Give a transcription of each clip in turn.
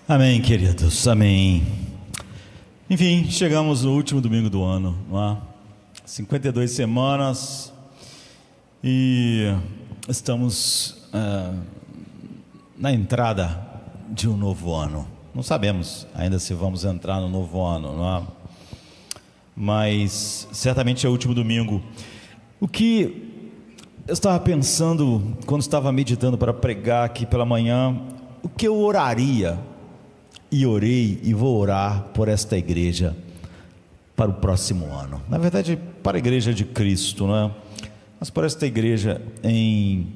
Amém, queridos, amém. Enfim, chegamos no último domingo do ano, não é? 52 semanas e estamos na entrada de um novo ano. Não sabemos ainda se vamos entrar no novo ano, não é? Mas certamente é o último domingo. O que eu estava pensando quando estava meditando para pregar aqui pela manhã, o que eu oraria, e orei e vou orar por esta igreja para o próximo ano. Na verdade, para a igreja de Cristo, né? Mas para esta igreja em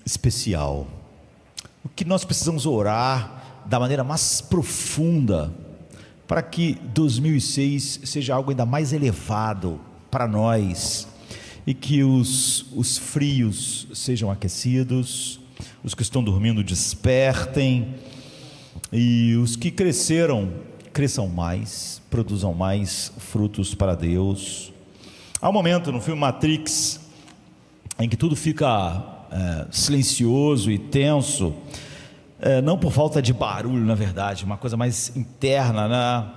especial. O que nós precisamos orar da maneira mais profunda para que 2006 seja algo ainda mais elevado para nós e que os frios sejam aquecidos, os que estão dormindo despertem, e os que cresceram, cresçam mais, produzam mais frutos para Deus. Há um momento no filme Matrix em que tudo fica silencioso e tenso, não por falta de barulho, na verdade, uma coisa mais interna, né?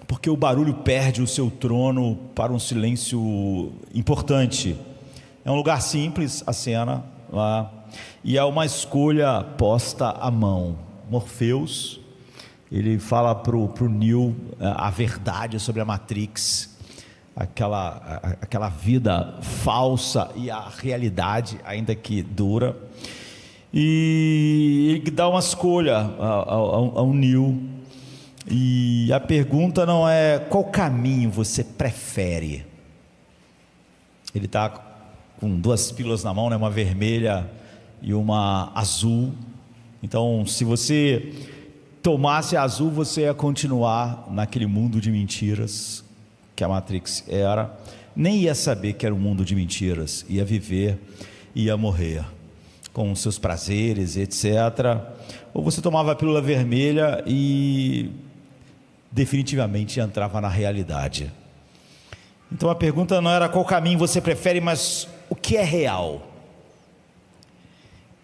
Porque o barulho perde o seu trono para um silêncio importante. É um lugar simples, a cena lá, e há uma escolha posta à mão. Morpheus, ele fala para o Neo a verdade sobre a Matrix, aquela vida falsa e a realidade ainda que dura, e ele dá uma escolha ao Neo, e a pergunta não é qual caminho você prefere. Ele está com duas pílulas na mão, né? Uma vermelha e uma azul. Então, se você tomasse a azul, você ia continuar naquele mundo de mentiras que a Matrix era, nem ia saber que era um mundo de mentiras, ia viver, ia morrer com seus prazeres, etc. Ou você tomava a pílula vermelha e definitivamente entrava na realidade. Então a pergunta não era qual caminho você prefere, mas o que é real.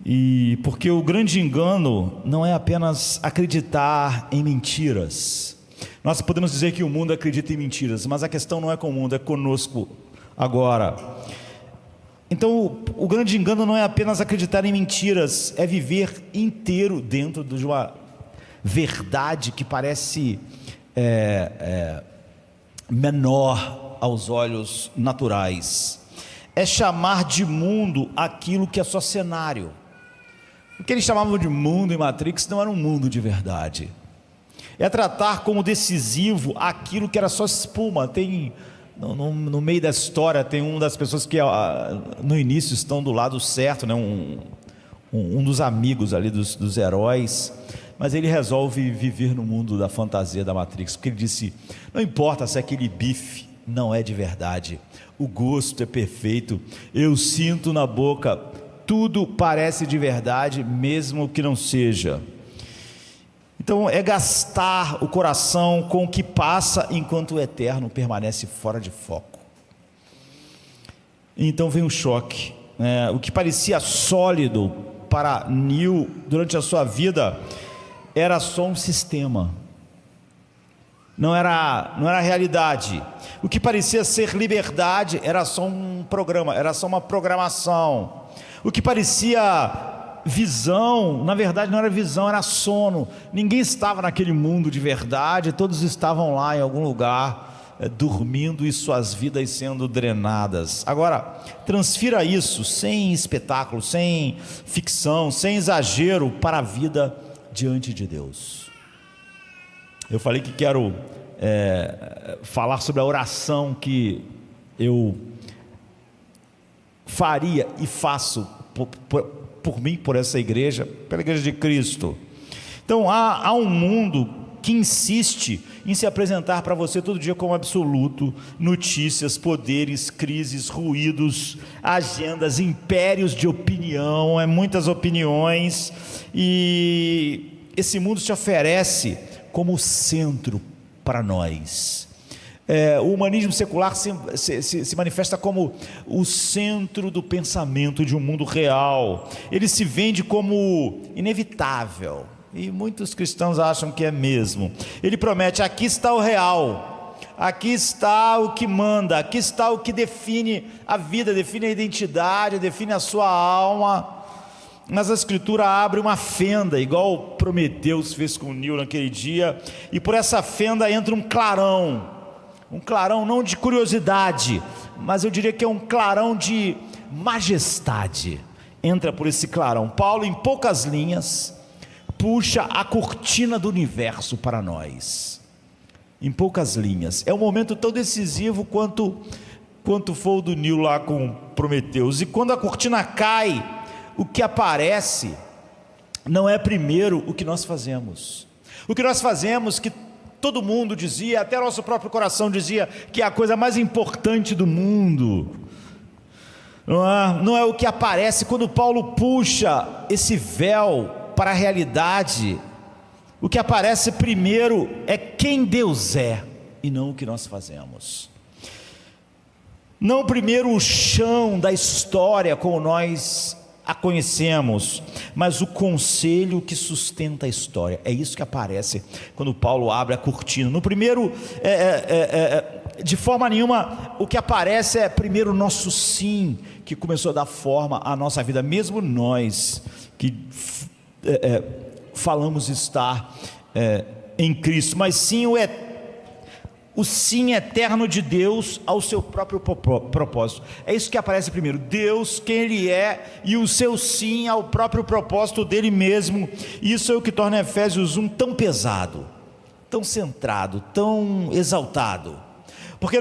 E porque o grande engano não é apenas acreditar em mentiras. Nós podemos dizer que o mundo acredita em mentiras, mas a questão não é com o mundo, é conosco agora. Então o grande engano não é apenas acreditar em mentiras, é viver inteiro dentro de uma verdade que parece menor aos olhos naturais. É chamar de mundo aquilo que é só cenário. O que eles chamavam de mundo em Matrix não era um mundo de verdade. É tratar como decisivo aquilo que era só espuma. Tem no meio da história tem uma das pessoas que no início estão do lado certo, né? um dos amigos ali dos heróis, mas ele resolve viver no mundo da fantasia da Matrix, porque ele disse: não importa se aquele bife não é de verdade, o gosto é perfeito, eu sinto na boca, tudo parece de verdade, mesmo que não seja. Então é gastar o coração com o que passa, enquanto o eterno permanece fora de foco. Então vem o choque, o que parecia sólido para Neo durante a sua vida era só um sistema, não era realidade. O que parecia ser liberdade era só um programa, era só uma programação. O que parecia visão, na verdade não era visão, era sono. Ninguém estava naquele mundo de verdade, todos estavam lá em algum lugar, dormindo e suas vidas sendo drenadas. Agora, transfira isso sem espetáculo, sem ficção, sem exagero para a vida diante de Deus. Eu falei que quero falar sobre a oração que eu faria e faço por mim, por essa igreja, pela igreja de Cristo. Então há um mundo que insiste em se apresentar para você todo dia como absoluto, notícias, poderes, crises, ruídos, agendas, impérios de opinião, muitas opiniões, e esse mundo se oferece como centro para nós. O humanismo secular se manifesta como o centro do pensamento de um mundo real. Ele se vende como inevitável, e muitos cristãos acham que é mesmo. Ele promete: aqui está o real, aqui está o que manda, aqui está o que define a vida, define a identidade, define a sua alma. Mas a Escritura abre uma fenda, igual Prometeus fez com Nil naquele dia, e por essa fenda entra um clarão não de curiosidade, mas eu diria que é um clarão de majestade. Entra por esse clarão. Paulo, em poucas linhas, puxa a cortina do universo para nós. Em poucas linhas. É um momento tão decisivo quanto foi o do Nil lá com Prometeus. E quando a cortina cai, o que aparece não é primeiro o que nós fazemos. O que nós fazemos, que todo mundo dizia, até nosso próprio coração dizia, que é a coisa mais importante do mundo. Não é o que aparece quando Paulo puxa esse véu para a realidade. O que aparece primeiro é quem Deus é, e não o que nós fazemos. Não primeiro o chão da história como nós a conhecemos, mas o conselho que sustenta a história. É isso que aparece quando Paulo abre a cortina. No primeiro, de forma nenhuma, o que aparece é primeiro o nosso sim, que começou a dar forma à nossa vida, mesmo nós que falamos estar em Cristo, mas sim o sim eterno de Deus ao seu próprio propósito. É isso que aparece primeiro: Deus, quem Ele é, e o seu sim ao próprio propósito dele mesmo. Isso é o que torna Efésios 1 tão pesado, tão centrado, tão exaltado, porque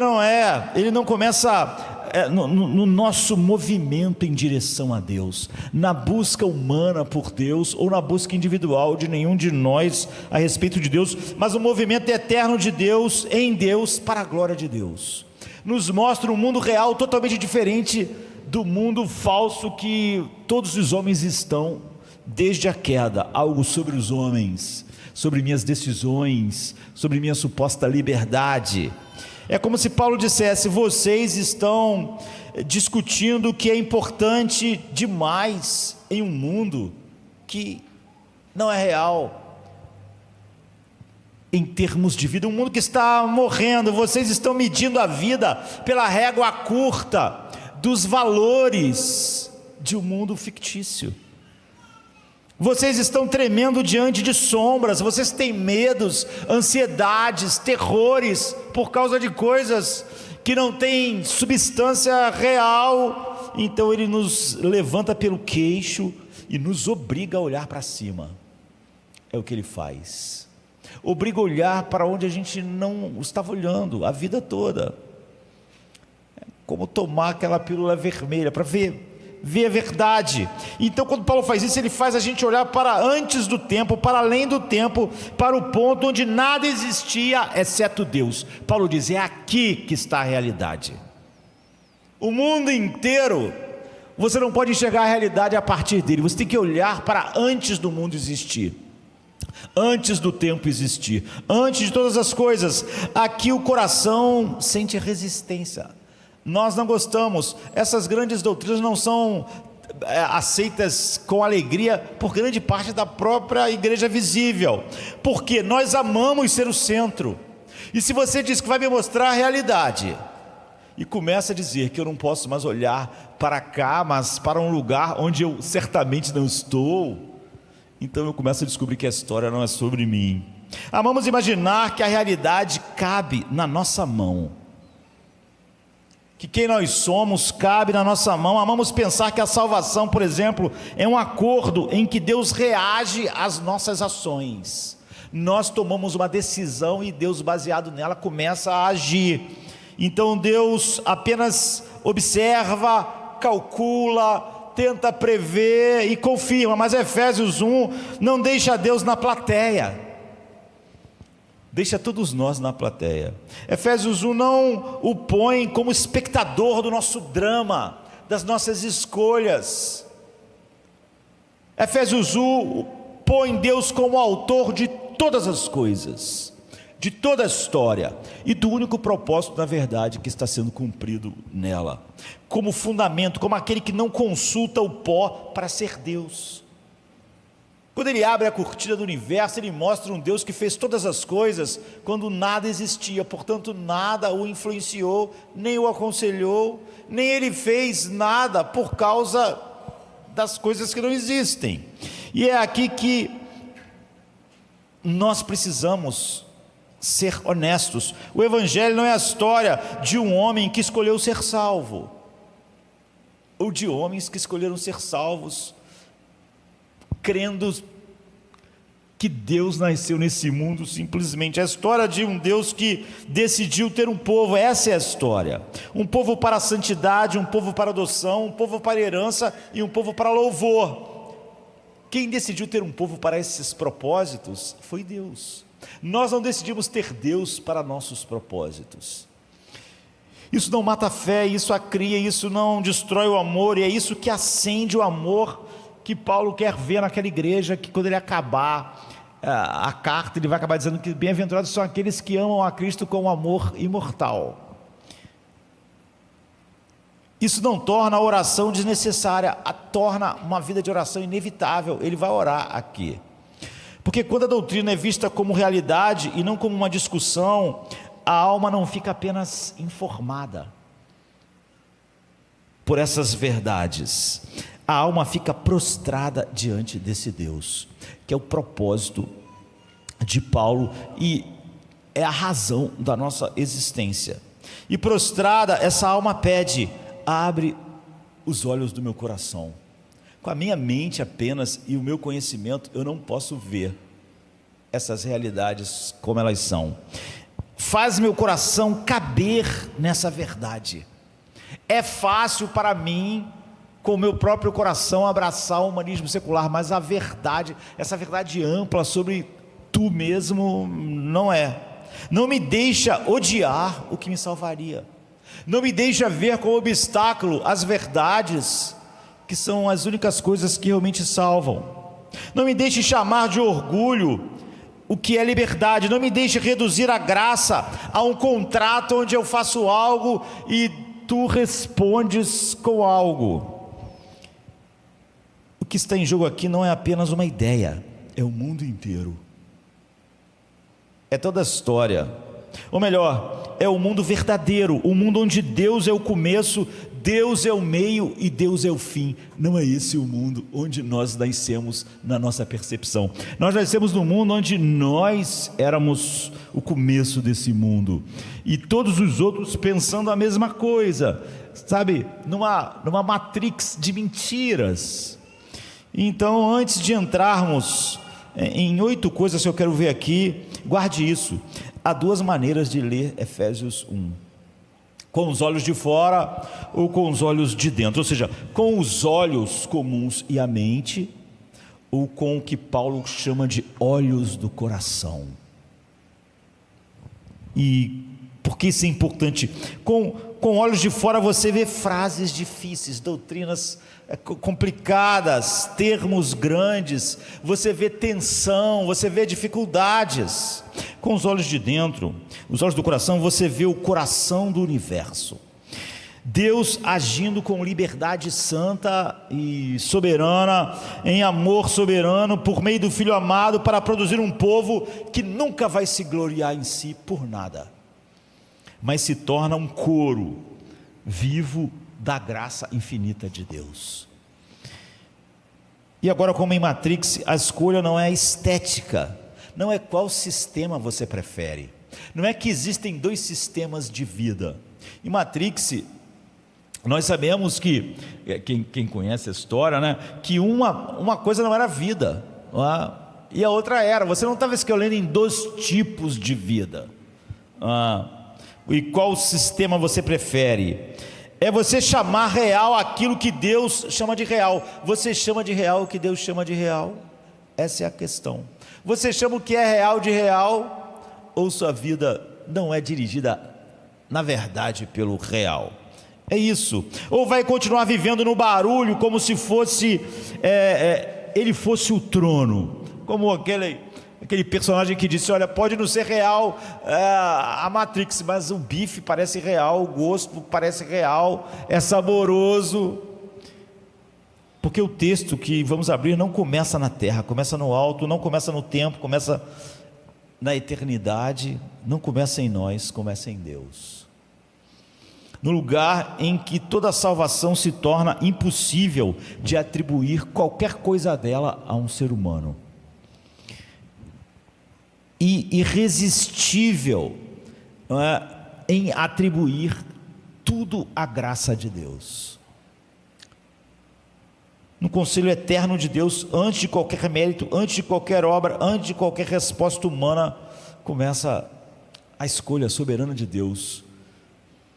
ele não começa no nosso movimento em direção a Deus, na busca humana por Deus, ou na busca individual de nenhum de nós a respeito de Deus, mas o movimento eterno de Deus, em Deus, para a glória de Deus. Nos mostra um mundo real totalmente diferente do mundo falso que todos os homens estão desde a queda. Algo sobre os homens, sobre minhas decisões, sobre minha suposta liberdade. É como se Paulo dissesse: vocês estão discutindo o que é importante demais em um mundo que não é real em termos de vida, um mundo que está morrendo. Vocês estão medindo a vida pela régua curta dos valores de um mundo fictício. Vocês estão tremendo diante de sombras, vocês têm medos, ansiedades, terrores, por causa de coisas que não têm substância real. Então Ele nos levanta pelo queixo e nos obriga a olhar para cima. É o que Ele faz, obriga a olhar para onde a gente não estava olhando a vida toda. É como tomar aquela pílula vermelha para ver a verdade. Então, quando Paulo faz isso, ele faz a gente olhar para antes do tempo, para além do tempo, para o ponto onde nada existia exceto Deus. Paulo diz: é aqui que está a realidade. O mundo inteiro, você não pode enxergar a realidade a partir dele, você tem que olhar para antes do mundo existir, antes do tempo existir, antes de todas as coisas. Aqui o coração sente resistência. Nós não gostamos, essas grandes doutrinas não são aceitas com alegria por grande parte da própria igreja visível, porque nós amamos ser o centro. E se você diz que vai me mostrar a realidade, e começa a dizer que eu não posso mais olhar para cá, mas para um lugar onde eu certamente não estou, então eu começo a descobrir que a história não é sobre mim. Amamos imaginar que a realidade cabe na nossa mão, que quem nós somos cabe na nossa mão. Amamos pensar que a salvação, por exemplo, é um acordo em que Deus reage às nossas ações. Nós tomamos uma decisão e Deus, baseado nela, começa a agir. Então Deus apenas observa, calcula, tenta prever e confirma. Mas Efésios 1 não deixa Deus na plateia, deixa todos nós na plateia. Efésios 1 não o põe como espectador do nosso drama, das nossas escolhas. Efésios 1 põe Deus como autor de todas as coisas. de toda a história e do único propósito da verdade que está sendo cumprido nela, como fundamento, como aquele que não consulta o pó para ser Deus. Quando ele abre a cortina do universo, ele mostra um Deus que fez todas as coisas quando nada existia, portanto nada o influenciou, nem o aconselhou, nem ele fez nada por causa das coisas que não existem. E é aqui que nós precisamos ser honestos. O Evangelho não é a história de um homem que escolheu ser salvo, ou de homens que escolheram ser salvos, crendo que Deus nasceu nesse mundo simplesmente. É a história de um Deus que decidiu ter um povo. Essa é a história: um povo para a santidade, um povo para a adoção, um povo para a herança e um povo para louvor. Quem decidiu ter um povo para esses propósitos foi Deus. Nós não decidimos ter Deus para nossos propósitos. Isso não mata a fé, isso a cria, isso não destrói o amor, e é isso que acende o amor que Paulo quer ver naquela igreja, que quando ele acabar a carta, ele vai acabar dizendo que bem-aventurados são aqueles que amam a Cristo com amor imortal. Isso não torna a oração desnecessária, torna uma vida de oração inevitável. Ele vai orar aqui, porque quando a doutrina é vista como realidade e não como uma discussão, a alma não fica apenas informada por essas verdades, a alma fica prostrada diante desse Deus, que é o propósito de Paulo e é a razão da nossa existência. E prostrada, essa alma pede: abre os olhos do meu coração. Com a minha mente apenas e o meu conhecimento, eu não posso ver essas realidades como elas são. Faz meu coração caber nessa verdade. É fácil para mim, com o meu próprio coração, abraçar o humanismo secular, mas a verdade, essa verdade ampla sobre tu mesmo, não é. Não me deixa odiar o que me salvaria. Não me deixa ver como obstáculo as verdades, que são as únicas coisas que realmente salvam. Não me deixe chamar de orgulho o que é liberdade. Não me deixe reduzir a graça a um contrato onde eu faço algo e tu respondes com algo. O que está em jogo aqui não é apenas uma ideia, é o mundo inteiro, é toda a história, ou melhor, é o mundo verdadeiro, o mundo onde Deus é o começo, Deus é o meio e Deus é o fim. Não é esse o mundo onde nós nascemos na nossa percepção. Nós nascemos no mundo onde nós éramos o começo desse mundo, e todos os outros pensando a mesma coisa, sabe, numa matrix de mentiras. Então, antes de entrarmos em 8 coisas que eu quero ver aqui, guarde isso: há 2 maneiras de ler Efésios 1, com os olhos de fora ou com os olhos de dentro, ou seja, com os olhos comuns e a mente, ou com o que Paulo chama de olhos do coração. E por que isso é importante? Com olhos de fora você vê frases difíceis, doutrinas complicadas, termos grandes, você vê tensão, você vê dificuldades. Com os olhos de dentro, os olhos do coração, você vê o coração do universo, Deus agindo com liberdade santa e soberana, em amor soberano, por meio do Filho amado, para produzir um povo que nunca vai se gloriar em si por nada, mas se torna um coro vivo da graça infinita de Deus. E agora, como em Matrix, a escolha não é estética, não é qual sistema você prefere, não é que existem 2 sistemas de vida. Em Matrix, nós sabemos que, quem conhece a história, né, que uma coisa não era vida, não é? E a outra era. Você não estava escolhendo em 2 tipos de vida. E qual sistema você prefere? É você chamar real aquilo que Deus chama de real. Você chama de real o que Deus chama de real? Essa é a questão. Você chama o que é real de real, ou sua vida não é dirigida, na verdade, pelo real? É isso. Ou vai continuar vivendo no barulho, como se fosse ele fosse o trono, como Aquele personagem que disse: olha, pode não ser real a Matrix, mas o bife parece real, o gosto parece real, é saboroso. Porque o texto que vamos abrir não começa na terra, começa no alto, não começa no tempo, começa na eternidade, não começa em nós, começa em Deus. No lugar em que toda a salvação se torna impossível de atribuir qualquer coisa dela a um ser humano, e irresistível, não é, em atribuir tudo à graça de Deus. No conselho eterno de Deus, antes de qualquer mérito, antes de qualquer obra, antes de qualquer resposta humana, começa a escolha soberana de Deus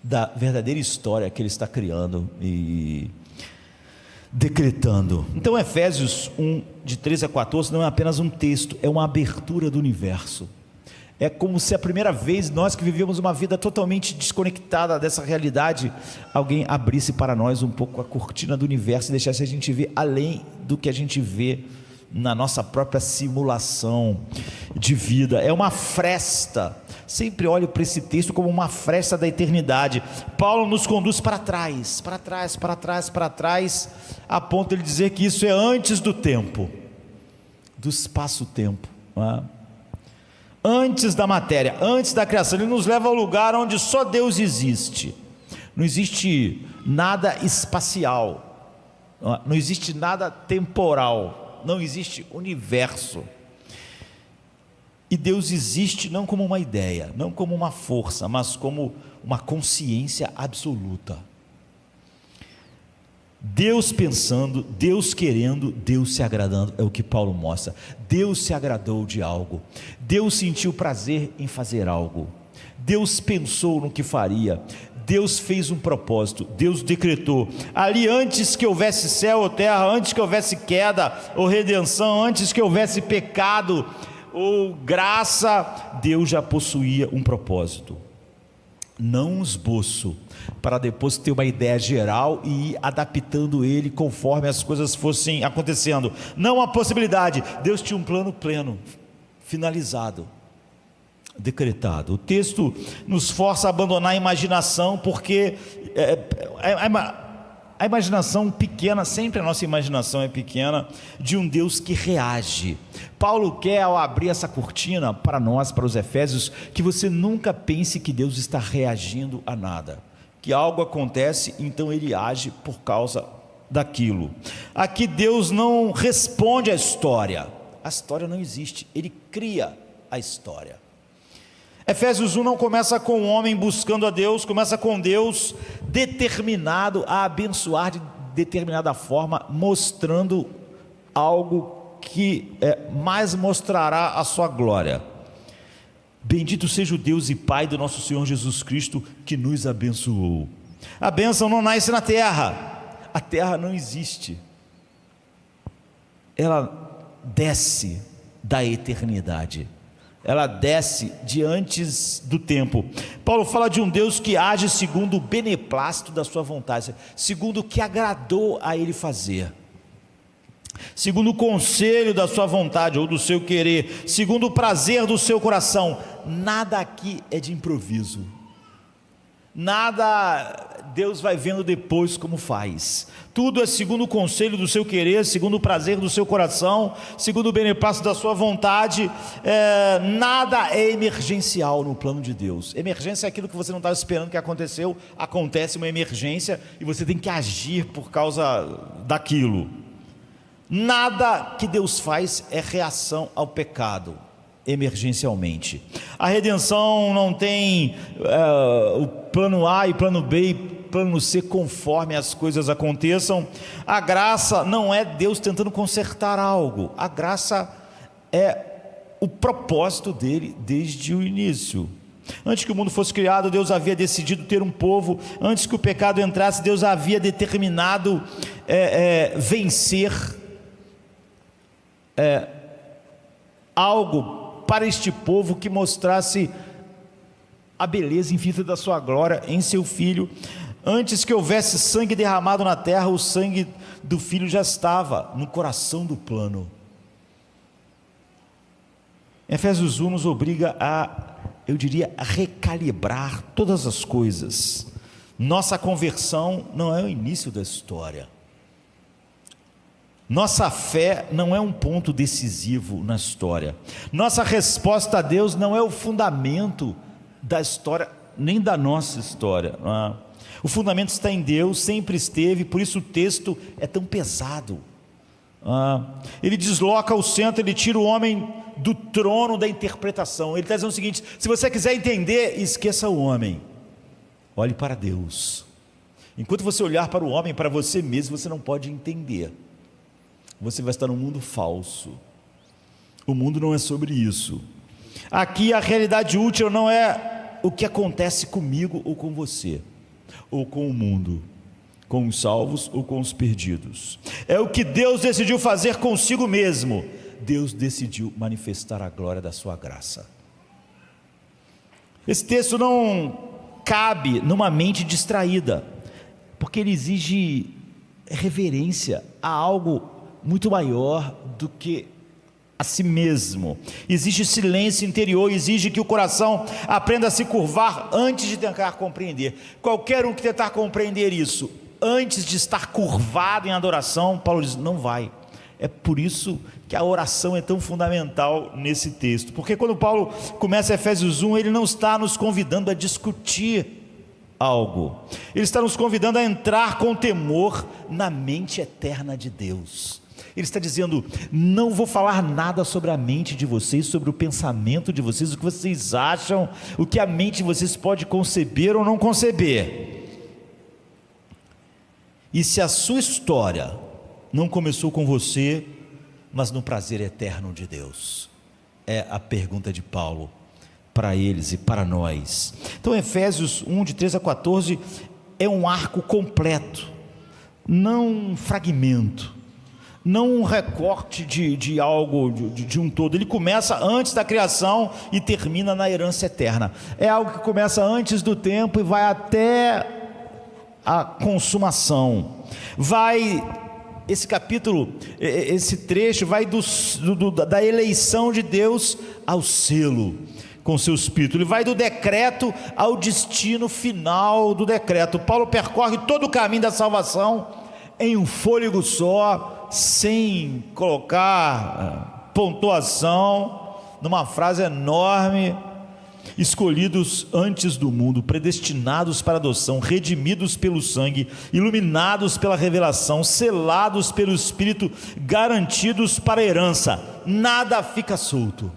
da verdadeira história que Ele está criando e decretando. Então Efésios 1, de 13 a 14, não é apenas um texto, é uma abertura do universo. É como se a primeira vez, nós que vivemos uma vida totalmente desconectada dessa realidade, alguém abrisse para nós um pouco a cortina do universo e deixasse a gente ver além do que a gente vê na nossa própria simulação de vida. É uma fresta. Sempre olho para esse texto como uma fresta da eternidade. Paulo nos conduz para trás, para trás, para trás, para trás, a ponto de ele dizer que isso é antes do tempo, do espaço-tempo, não é? Antes da matéria, antes da criação. Ele nos leva ao lugar onde só Deus existe. Não existe nada espacial, não existe nada temporal, não existe universo. E Deus existe não como uma ideia, não como uma força, mas como uma consciência absoluta. Deus pensando, Deus querendo, Deus se agradando, é o que Paulo mostra. Deus se agradou de algo, Deus sentiu prazer em fazer algo, Deus pensou no que faria, Deus fez um propósito, Deus decretou. Ali, antes que houvesse céu ou terra, antes que houvesse queda ou redenção, antes que houvesse pecado ou graça, Deus já possuía um propósito, não um esboço, para depois ter uma ideia geral e ir adaptando ele conforme as coisas fossem acontecendo. Não a possibilidade, Deus tinha um plano pleno, finalizado, decretado. O texto nos força a abandonar a imaginação, porque a imaginação pequena, sempre a nossa imaginação é pequena, de um Deus que reage. Paulo quer, ao abrir essa cortina para nós, para os Efésios, que você nunca pense que Deus está reagindo a nada, que algo acontece, então Ele age por causa daquilo. Aqui Deus não responde à história, a história não existe, Ele cria a história. Efésios 1 não começa com o homem buscando a Deus, começa com Deus determinado a abençoar de determinada forma, mostrando algo que mais mostrará a sua glória. Bendito seja o Deus e Pai do nosso Senhor Jesus Cristo, que nos abençoou. A bênção não nasce na terra, a terra não existe, ela desce da eternidade, ela desce de antes do tempo. Paulo fala de um Deus que age segundo o beneplácito da sua vontade, segundo o que agradou a Ele fazer, segundo o conselho da sua vontade ou do seu querer, segundo o prazer do seu coração. Nada aqui é de improviso, nada Deus vai vendo depois como faz, tudo é segundo o conselho do seu querer, segundo o prazer do seu coração, segundo o beneplácito da sua vontade. Nada é emergencial no plano de Deus. Emergência é aquilo que você não estava esperando que aconteceu, acontece uma emergência e você tem que agir por causa daquilo. Nada que Deus faz é reação ao pecado, emergencialmente. A redenção não tem o plano A e plano B e plano C conforme as coisas aconteçam. A graça não é Deus tentando consertar algo, a graça é o propósito dele desde o início. Antes que o mundo fosse criado, Deus havia decidido ter um povo. Antes que o pecado entrasse, Deus havia determinado vencer algo para este povo que mostrasse a beleza infinita da sua glória em seu Filho. Antes que houvesse sangue derramado na terra, o sangue do Filho já estava no coração do plano. Efésios 1 nos obriga eu diria, a recalibrar todas as coisas. Nossa conversão não é o início da história. Nossa fé não é um ponto decisivo na história. Nossa resposta a Deus não é o fundamento da história, nem da nossa história. O fundamento está em Deus, sempre esteve, por isso o texto é tão pesado. Ele desloca o centro, ele tira o homem do trono da interpretação. Ele está dizendo o seguinte: se você quiser entender, esqueça o homem, olhe para Deus. Enquanto você olhar para o homem, para você mesmo, você não pode entender. Você vai estar num mundo falso. O mundo não é sobre isso. Aqui a realidade útil não é o que acontece comigo ou com você, ou com o mundo, com os salvos ou com os perdidos. É o que Deus decidiu fazer consigo mesmo. Deus decidiu manifestar a glória da sua graça. Esse texto não cabe numa mente distraída, porque ele exige reverência a algo muito maior do que a si mesmo. Exige silêncio interior, exige que o coração aprenda a se curvar antes de tentar compreender. Qualquer um que tentar compreender isso antes de estar curvado em adoração, Paulo diz, não vai. É por isso que a oração é tão fundamental nesse texto, porque quando Paulo começa Efésios 1, ele não está nos convidando a discutir algo, ele está nos convidando a entrar com temor na mente eterna de Deus. Ele está dizendo, não vou falar nada sobre a mente de vocês, sobre o pensamento de vocês, o que vocês acham, o que a mente de vocês pode conceber ou não conceber. E se a sua história não começou com você, mas no prazer eterno de Deus? É a pergunta de Paulo para eles e para nós. Então Efésios 1, de 13 a 14, é um arco completo, não um fragmento, não um recorte de algo, de um todo. Ele começa antes da criação e termina na herança eterna. É algo que começa antes do tempo e vai até a consumação. Esse capítulo, esse trecho vai da eleição de Deus ao selo com seu Espírito. Ele vai do decreto ao destino final do decreto. Paulo percorre todo o caminho da salvação em um fôlego só, sem colocar pontuação, numa frase enorme: escolhidos antes do mundo, predestinados para adoção, redimidos pelo sangue, iluminados pela revelação, selados pelo Espírito, garantidos para a herança. Nada fica solto,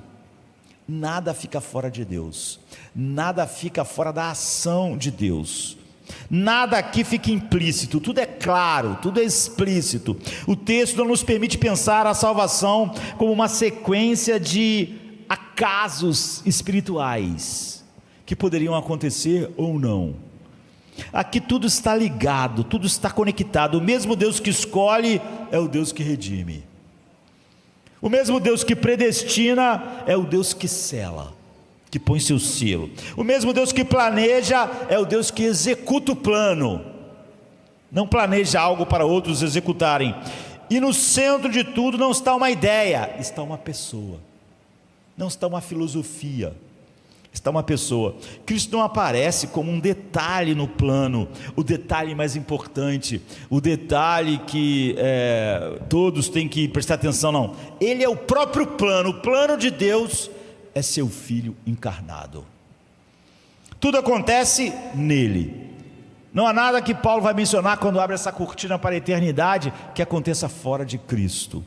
nada fica fora de Deus, nada fica fora da ação de Deus, nada aqui fica implícito, tudo é claro, tudo é explícito. O texto não nos permite pensar a salvação como uma sequência de acasos espirituais que poderiam acontecer ou não. Aqui tudo está ligado, tudo está conectado. O mesmo Deus que escolhe é o Deus que redime. O mesmo Deus que predestina é o Deus que sela, que põe seu selo. O mesmo Deus que planeja é o Deus que executa o plano. Não planeja algo para outros executarem. E no centro de tudo não está uma ideia, está uma pessoa. Não está uma filosofia, está uma pessoa. Cristo não aparece como um detalhe no plano, o detalhe mais importante, o detalhe que todos têm que prestar atenção, não. Ele é o próprio plano. O plano de Deus é seu Filho encarnado. Tudo acontece nele. Não há nada que Paulo vai mencionar quando abre essa cortina para a eternidade que aconteça fora de Cristo.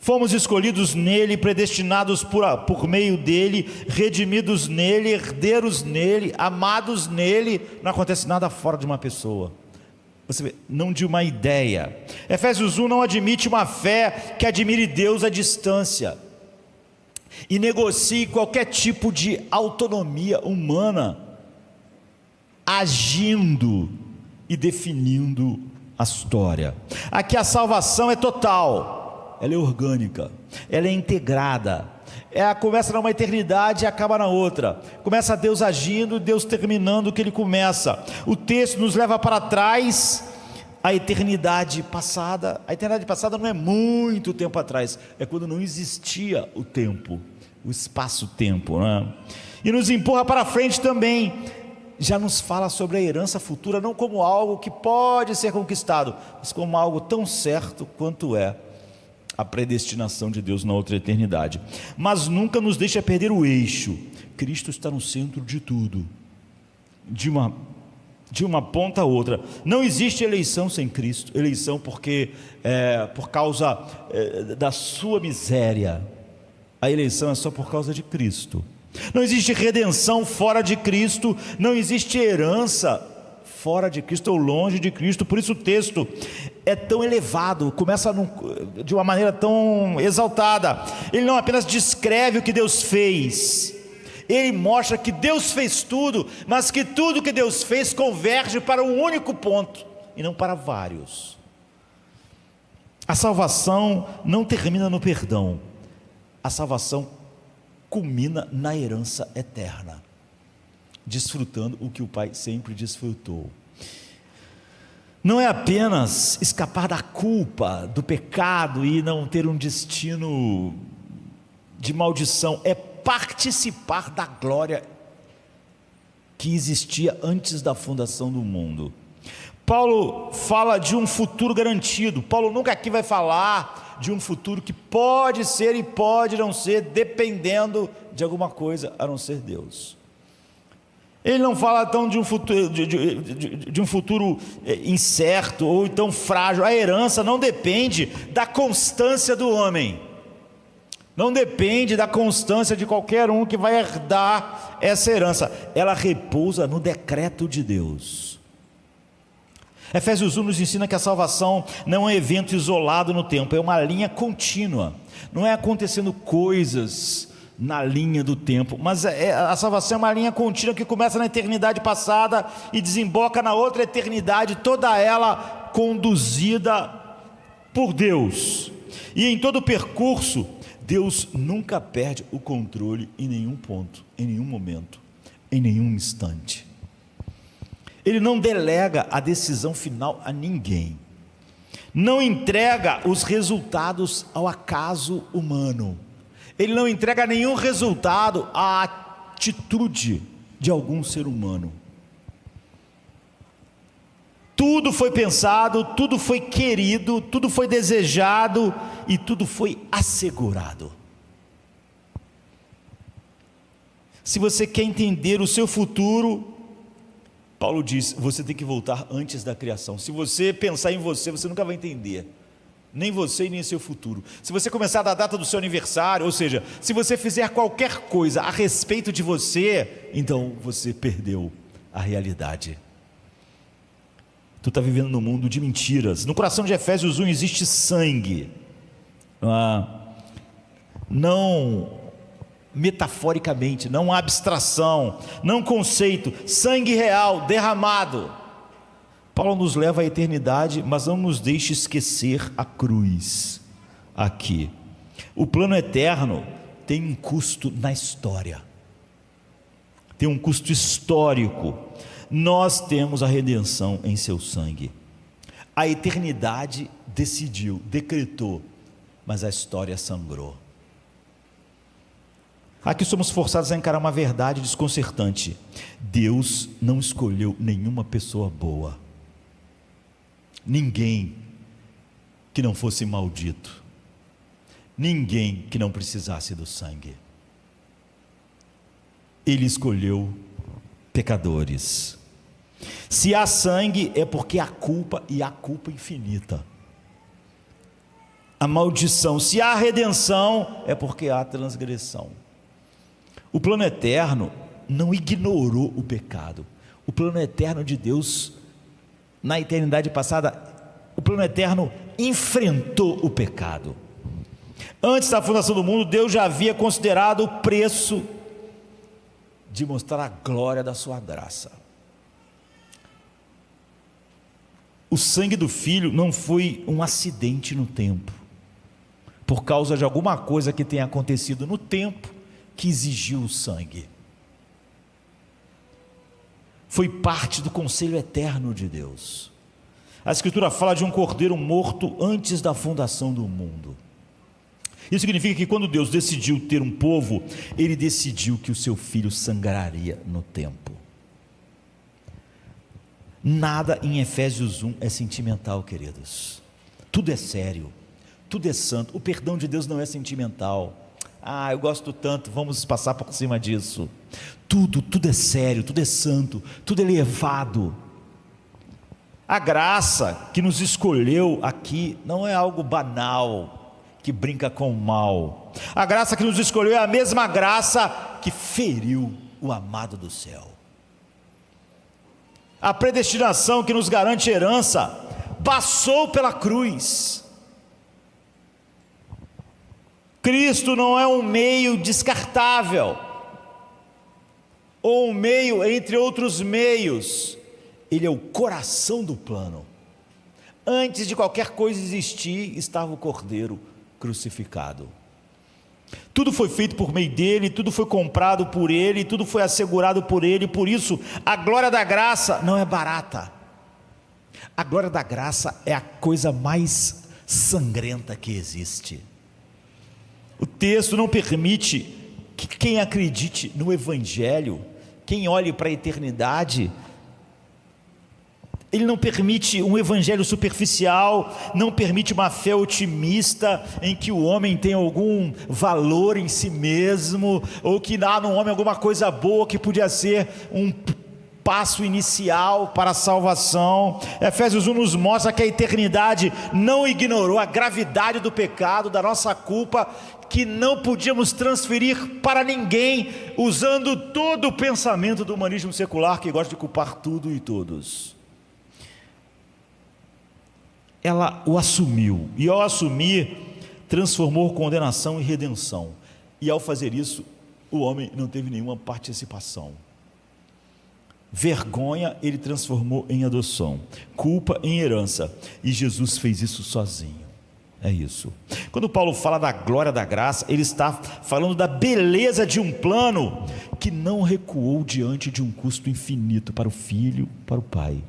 Fomos escolhidos nele, predestinados por meio dele, redimidos nele, herdeiros nele, amados nele. Não acontece nada fora de uma pessoa, você vê, não de uma ideia. Efésios 1 não admite uma fé que admire Deus à distância e negocie qualquer tipo de autonomia humana, agindo e definindo a história. Aqui a salvação é total, ela é orgânica, ela é integrada. Começa numa eternidade e acaba na outra. Começa Deus agindo, Deus terminando o que Ele começa. O texto nos leva para trás, a eternidade passada. A eternidade passada não é muito tempo atrás, é quando não existia o tempo. o espaço-tempo, né? E nos empurra para frente também. Já nos fala sobre a herança futura, não como algo que pode ser conquistado, mas como algo tão certo quanto é a predestinação de Deus na outra eternidade. Mas nunca nos deixa perder o eixo. Cristo está no centro de tudo, de uma ponta a outra. Não existe eleição sem Cristo. Eleição porque por causa da sua miséria. A eleição é só por causa de Cristo. Não existe redenção fora de Cristo. Não existe herança fora de Cristo ou longe de Cristo. Por isso o texto é tão elevado, começa de uma maneira tão exaltada. Ele não apenas descreve o que Deus fez, ele mostra que Deus fez tudo, mas que tudo que Deus fez converge para um único ponto e não para vários. A salvação não termina no perdão, a salvação culmina na herança eterna, desfrutando o que o Pai sempre desfrutou. Não é apenas escapar da culpa, do pecado e não ter um destino de maldição, é participar da glória que existia antes da fundação do mundo. Paulo fala de um futuro garantido. Paulo nunca aqui vai falar de um futuro que pode ser e pode não ser, dependendo de alguma coisa a não ser Deus. Ele não fala tão de um futuro incerto ou então frágil. A herança não depende da constância do homem, não depende da constância de qualquer um que vai herdar essa herança. Ela repousa no decreto de Deus. Efésios 1 nos ensina que a salvação não é um evento isolado no tempo, é uma linha contínua. Não é acontecendo coisas na linha do tempo, mas a salvação é uma linha contínua que começa na eternidade passada e desemboca na outra eternidade, toda ela conduzida por Deus. E em todo o percurso, Deus nunca perde o controle em nenhum ponto, em nenhum momento, em nenhum instante. Ele não delega a decisão final a ninguém, não entrega os resultados ao acaso humano. Ele não entrega nenhum resultado à atitude de algum ser humano. Tudo foi pensado, tudo foi querido, tudo foi desejado e tudo foi assegurado. Se você quer entender o seu futuro, Paulo diz, você tem que voltar antes da criação. Se você pensar em você, você nunca vai entender, nem você e nem seu futuro. Se você começar da data do seu aniversário, ou seja, se você fizer qualquer coisa a respeito de você, então você perdeu a realidade. Tu está vivendo num mundo de mentiras. No coração de Efésios 1 existe sangue, não metaforicamente, não abstração, não conceito, sangue real, derramado. Paulo nos leva à eternidade, mas não nos deixe esquecer a cruz aqui. O plano eterno tem um custo na história, tem um custo histórico. Nós temos a redenção em seu sangue. A eternidade decidiu, decretou, mas a história sangrou. Aqui somos forçados a encarar uma verdade desconcertante: Deus não escolheu nenhuma pessoa boa, ninguém que não fosse maldito, ninguém que não precisasse do sangue. Ele escolheu pecadores. Se há sangue é porque há culpa, e há culpa infinita. A maldição. Se há redenção é porque há transgressão. O plano eterno não ignorou o pecado. O plano eterno de Deus, na eternidade passada, o plano eterno enfrentou o pecado. Antes da fundação do mundo, Deus já havia considerado o preço de mostrar a glória da sua graça. O sangue do Filho não foi um acidente no tempo, por causa de alguma coisa que tenha acontecido no tempo que exigiu o sangue. Foi parte do conselho eterno de Deus. A Escritura fala de um cordeiro morto antes da fundação do mundo. Isso significa que quando Deus decidiu ter um povo, Ele decidiu que o seu filho sangraria no tempo. Nada em Efésios 1 é sentimental, queridos. Tudo é sério, tudo é santo. O perdão de Deus não é sentimental. Eu gosto tanto, vamos passar por cima disso. Tudo é sério, tudo é santo, tudo é elevado. A graça que nos escolheu aqui não é algo banal, que brinca com o mal. A graça que nos escolheu é a mesma graça que feriu o amado do céu. A predestinação que nos garante herança passou pela cruz. Cristo não é um meio descartável, ou um meio entre outros meios. Ele é o coração do plano. Antes de qualquer coisa existir, estava o Cordeiro crucificado. Tudo foi feito por meio dele, tudo foi comprado por ele, tudo foi assegurado por ele. Por isso, a glória da graça não é barata. A glória da graça é a coisa mais sangrenta que existe. O texto não permite que quem acredite no Evangelho, quem olhe para a eternidade, ele não permite um evangelho superficial, não permite uma fé otimista, em que o homem tem algum valor em si mesmo, ou que há no homem alguma coisa boa que podia ser um passo inicial para a salvação. Efésios 1 nos mostra que a eternidade não ignorou a gravidade do pecado, da nossa culpa, que não podíamos transferir para ninguém, usando todo o pensamento do humanismo secular, que gosta de culpar tudo e todos. Ela o assumiu, e ao assumir, transformou condenação em redenção, e ao fazer isso, o homem não teve nenhuma participação. Vergonha ele transformou em adoção, culpa em herança, e Jesus fez isso sozinho. É isso. Quando Paulo fala da glória da graça, ele está falando da beleza de um plano que não recuou diante de um custo infinito para o Filho, para o Pai.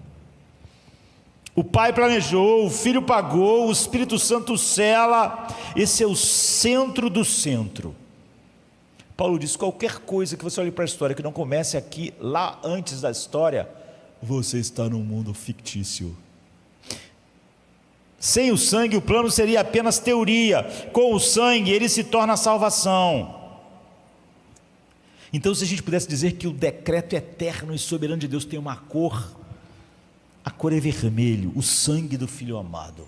O Pai planejou, o Filho pagou, o Espírito Santo sela. Esse é o centro do centro. Paulo diz: qualquer coisa que você olhe para a história que não comece aqui, lá antes da história, você está num mundo fictício. Sem o sangue, o plano seria apenas teoria. Com o sangue, ele se torna a salvação. Então, se a gente pudesse dizer que o decreto eterno e soberano de Deus tem uma cor, a cor é vermelho, o sangue do Filho amado.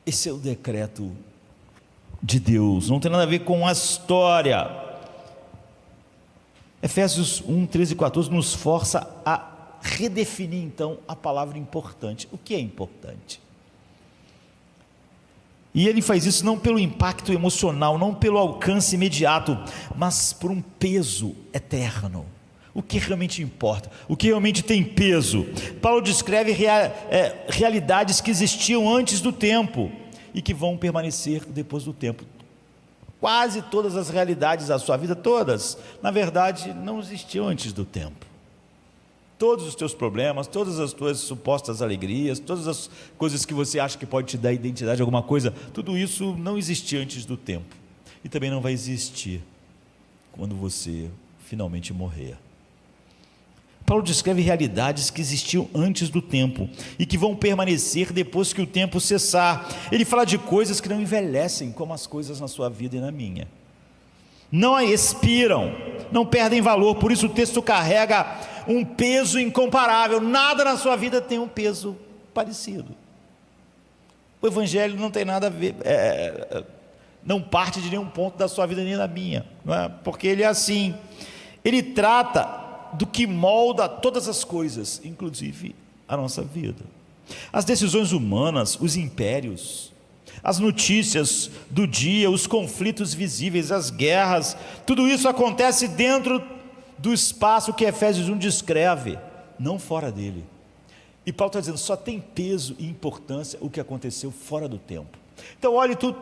Esse é o decreto de Deus, não tem nada a ver com a história. Efésios 1, 13 e 14 nos força a redefinir então a palavra importante. O que é importante? E ele faz isso não pelo impacto emocional, não pelo alcance imediato, mas por um peso eterno. O que realmente importa, o que realmente tem peso. Paulo descreve realidades que existiam antes do tempo e que vão permanecer depois do tempo. Quase todas as realidades da sua vida, todas, na verdade, não existiam antes do tempo. Todos os teus problemas, todas as tuas supostas alegrias, todas as coisas que você acha que pode te dar identidade, alguma coisa, tudo isso não existia antes do tempo. E também não vai existir quando você finalmente morrer. Paulo descreve realidades que existiam antes do tempo e que vão permanecer depois que o tempo cessar. Ele fala de coisas que não envelhecem, como as coisas na sua vida e na minha. Não expiram, não perdem valor, por isso o texto carrega um peso incomparável. Nada na sua vida tem um peso parecido. O Evangelho não tem nada a ver, não parte de nenhum ponto da sua vida nem da minha, não é? Porque ele é assim, ele trata do que molda todas as coisas, inclusive a nossa vida. As decisões humanas, os impérios, as notícias do dia, os conflitos visíveis, as guerras, tudo isso acontece dentro do espaço que Efésios 1 descreve, não fora dele. E Paulo está dizendo, só tem peso e importância o que aconteceu fora do tempo. Então olhe tudo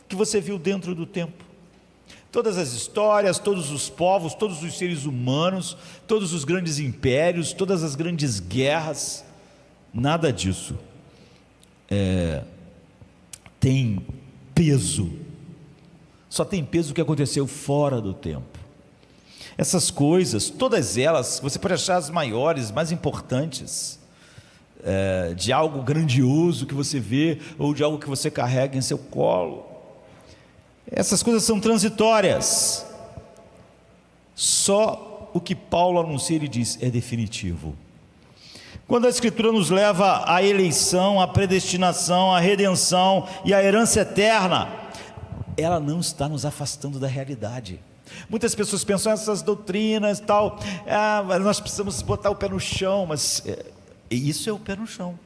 que você viu dentro do tempo. Todas as histórias, todos os povos, todos os seres humanos, todos os grandes impérios, todas as grandes guerras, nada disso tem peso. Só tem peso o que aconteceu fora do tempo. Essas coisas, todas elas, você pode achar as maiores, mais importantes, de algo grandioso que você vê, ou de algo que você carrega em seu colo. Essas coisas são transitórias. Só o que Paulo anuncia, ele diz, é definitivo. Quando a Escritura nos leva à eleição, à predestinação, à redenção e à herança eterna, ela não está nos afastando da realidade. Muitas pessoas pensam essas doutrinas e tal, nós precisamos botar o pé no chão, mas isso é o pé no chão.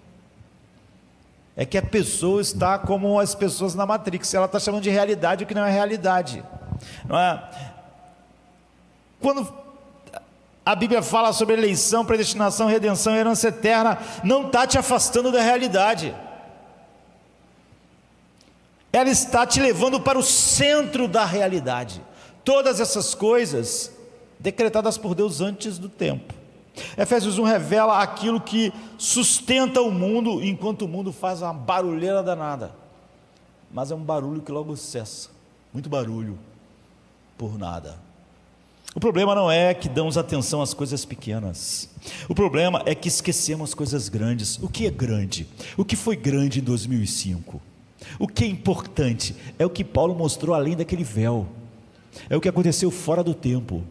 É que a pessoa está como as pessoas na Matrix, ela está chamando de realidade o que não é realidade, não é? Quando a Bíblia fala sobre eleição, predestinação, redenção e herança eterna, não está te afastando da realidade, ela está te levando para o centro da realidade. Todas essas coisas decretadas por Deus antes do tempo. Efésios 1 revela aquilo que sustenta o mundo, enquanto o mundo faz uma barulheira danada, mas é um barulho que logo cessa. Muito barulho por nada. O problema não é que damos atenção às coisas pequenas, o problema é que esquecemos coisas grandes. O que é grande? O que foi grande em 2005? O que é importante? É o que Paulo mostrou além daquele véu, é o que aconteceu fora do tempo.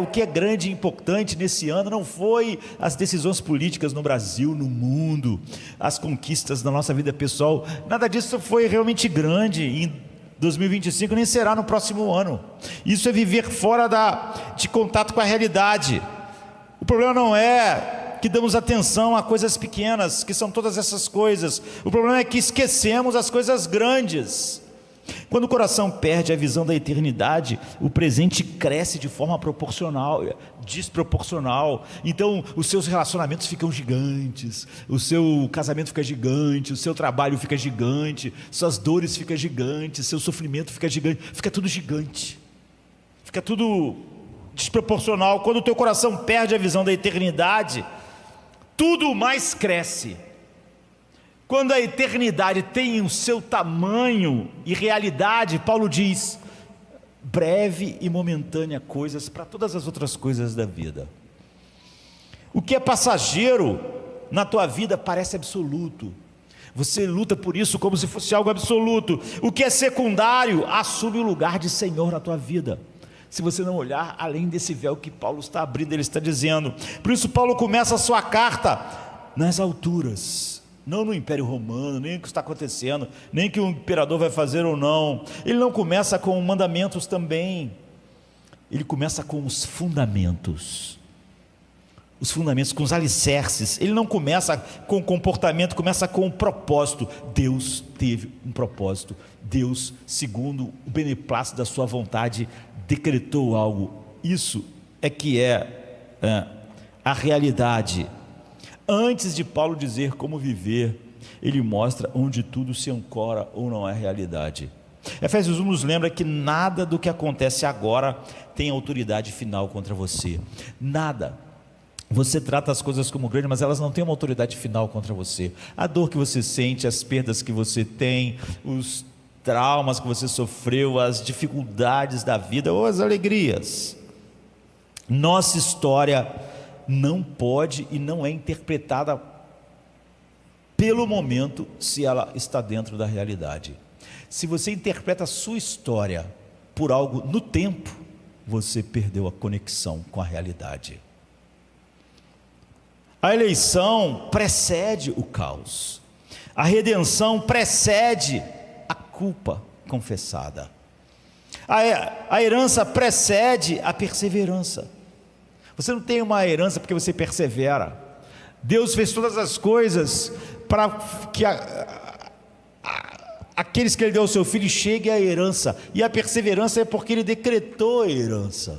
O que é grande e importante nesse ano não foi as decisões políticas no Brasil, no mundo, as conquistas da nossa vida pessoal, nada disso foi realmente grande em 2025, nem será no próximo ano. Isso é viver fora de contato com a realidade. O problema não é que damos atenção a coisas pequenas, que são todas essas coisas. O problema é que esquecemos as coisas grandes. Quando o coração perde a visão da eternidade, o presente cresce de forma desproporcional. Então os seus relacionamentos ficam gigantes, o seu casamento fica gigante, o seu trabalho fica gigante, suas dores ficam gigantes, seu sofrimento fica gigante, fica tudo gigante, fica tudo desproporcional. Quando o teu coração perde a visão da eternidade, tudo mais cresce. Quando a eternidade tem o seu tamanho e realidade, Paulo diz, breve e momentânea coisas para todas as outras coisas da vida. O que é passageiro na tua vida parece absoluto, você luta por isso como se fosse algo absoluto. O que é secundário assume o lugar de Senhor na tua vida, se você não olhar além desse véu que Paulo está abrindo. Ele está dizendo, por isso Paulo começa a sua carta nas alturas, não no Império Romano, nem o que está acontecendo, nem o que o imperador vai fazer ou não. Ele não começa com mandamentos também, ele começa com os fundamentos, com os alicerces. Ele não começa com comportamento, começa com o propósito. Deus teve um propósito, Deus, segundo o beneplácito da sua vontade, decretou algo. Isso é que é a realidade. Antes de Paulo dizer como viver, ele mostra onde tudo se ancora ou não é realidade. Efésios 1 nos lembra que nada do que acontece agora tem autoridade final contra você. Nada. Você trata as coisas como grandes, mas elas não têm uma autoridade final contra você. A dor que você sente, as perdas que você tem, os traumas que você sofreu, as dificuldades da vida ou as alegrias. Nossa história não pode e não é interpretada pelo momento se ela está dentro da realidade. Se você interpreta a sua história por algo no tempo, você perdeu a conexão com a realidade. A eleição precede o caos, a redenção precede a culpa confessada, a herança precede a perseverança. Você não tem uma herança porque você persevera. Deus fez todas as coisas para que aqueles que Ele deu ao seu filho cheguem à herança, e a perseverança é porque Ele decretou a herança.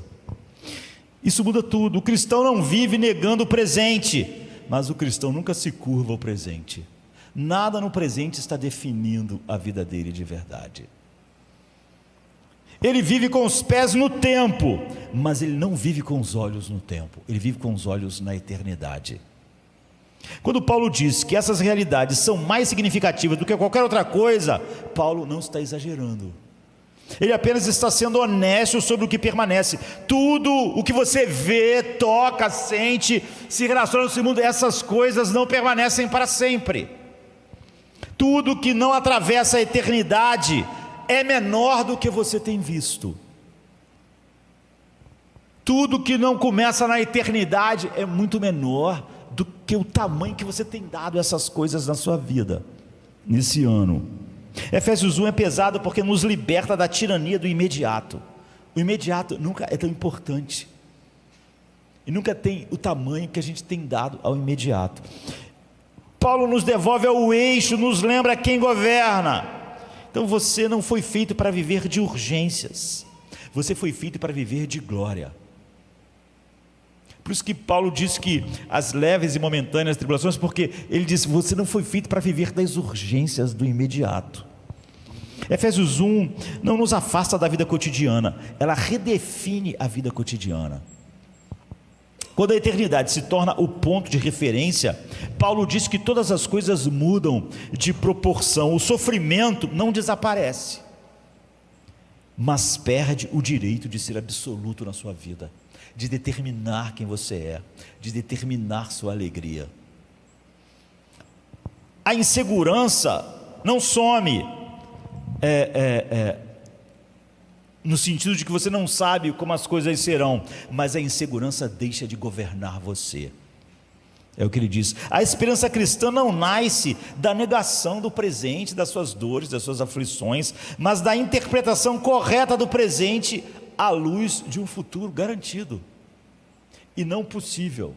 Isso muda tudo. O cristão não vive negando o presente, mas o cristão nunca se curva ao presente. Nada no presente está definindo a vida dele de verdade. Ele vive com os pés no tempo, mas ele não vive com os olhos no tempo, ele vive com os olhos na eternidade. Quando Paulo diz que essas realidades são mais significativas do que qualquer outra coisa, Paulo não está exagerando. Ele apenas está sendo honesto sobre o que permanece. Tudo o que você vê, toca, sente, se relaciona com esse mundo, essas coisas não permanecem para sempre. Tudo que não atravessa a eternidade é menor do que você tem visto. Tudo que não começa na eternidade é muito menor do que o tamanho que você tem dado a essas coisas na sua vida, nesse ano. Efésios 1 é pesado porque nos liberta da tirania do imediato. O imediato nunca é tão importante, e nunca tem o tamanho que a gente tem dado ao imediato. Paulo nos devolve ao eixo, nos lembra quem governa. Então você não foi feito para viver de urgências, você foi feito para viver de glória. Por isso que Paulo diz que as leves e momentâneas tribulações, porque ele diz, você não foi feito para viver das urgências do imediato. Efésios 1 não nos afasta da vida cotidiana, ela redefine a vida cotidiana. Quando a eternidade se torna o ponto de referência, Paulo diz que todas as coisas mudam de proporção. O sofrimento não desaparece, mas perde o direito de ser absoluto na sua vida, de determinar quem você é, de determinar sua alegria. A insegurança não some, no sentido de que você não sabe como as coisas serão, mas a insegurança deixa de governar você. É o que ele diz. A esperança cristã não nasce da negação do presente, das suas dores, das suas aflições, mas da interpretação correta do presente à luz de um futuro garantido e não possível.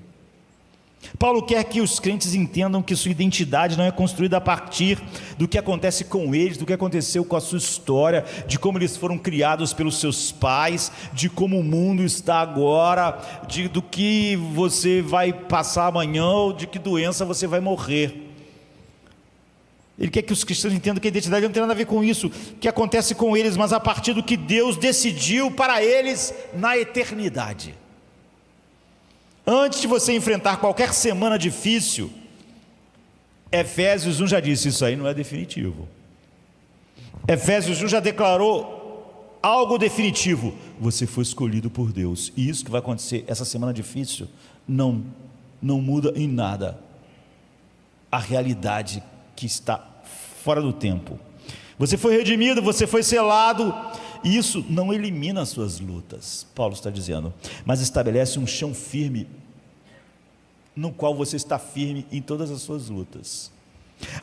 Paulo quer que os crentes entendam que sua identidade não é construída a partir do que acontece com eles, do que aconteceu com a sua história, de como eles foram criados pelos seus pais, de como o mundo está agora, do que você vai passar amanhã, ou de que doença você vai morrer. Ele quer que os cristãos entendam que a identidade não tem nada a ver com isso que acontece com eles, mas a partir do que Deus decidiu para eles na eternidade. Antes de você enfrentar qualquer semana difícil, Efésios 1 já disse, isso aí não é definitivo. Efésios 1 já declarou algo definitivo, você foi escolhido por Deus, e isso que vai acontecer essa semana difícil, não muda em nada a realidade que está fora do tempo. Você foi redimido, você foi selado. Isso não elimina as suas lutas, Paulo está dizendo, mas estabelece um chão firme, no qual você está firme em todas as suas lutas.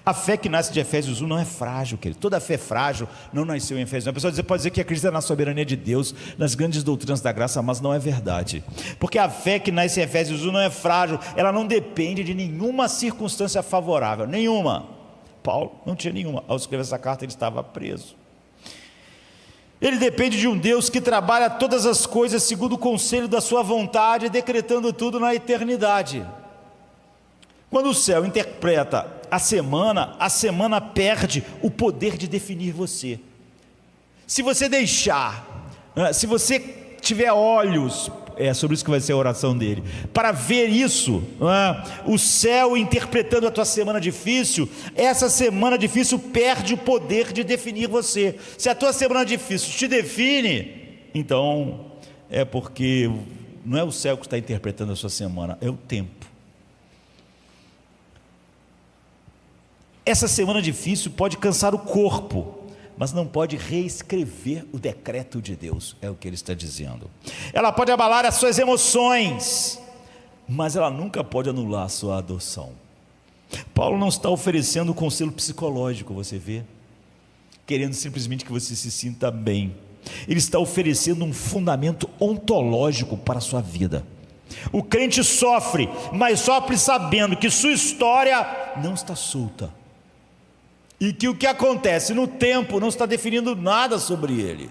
A fé que nasce de Efésios 1 não é frágil, querido. Toda fé frágil não nasceu em Efésios 1. A pessoa pode dizer que acredita na soberania de Deus, nas grandes doutrinas da graça, mas não é verdade, porque a fé que nasce em Efésios 1 não é frágil, ela não depende de nenhuma circunstância favorável, nenhuma. Paulo não tinha nenhuma. Ao escrever essa carta ele estava preso. Ele depende de um Deus que trabalha todas as coisas segundo o conselho da sua vontade, decretando tudo na eternidade. Quando o céu interpreta a semana perde o poder de definir você. Se você deixar, se você tiver olhos, é sobre isso que vai ser a oração dele, para ver isso, o céu interpretando a tua semana difícil, essa semana difícil perde o poder de definir você. Se a tua semana difícil te define, então é porque não é o céu que está interpretando a sua semana, é o tempo. Essa semana difícil pode cansar o corpo, mas não pode reescrever o decreto de Deus, é o que ele está dizendo. Ela pode abalar as suas emoções, mas ela nunca pode anular a sua adoção. Paulo não está oferecendo um conselho psicológico, você vê, querendo simplesmente que você se sinta bem. Ele está oferecendo um fundamento ontológico para a sua vida. O crente sofre, mas sofre sabendo que sua história não está solta, e que o que acontece no tempo não está definindo nada sobre ele.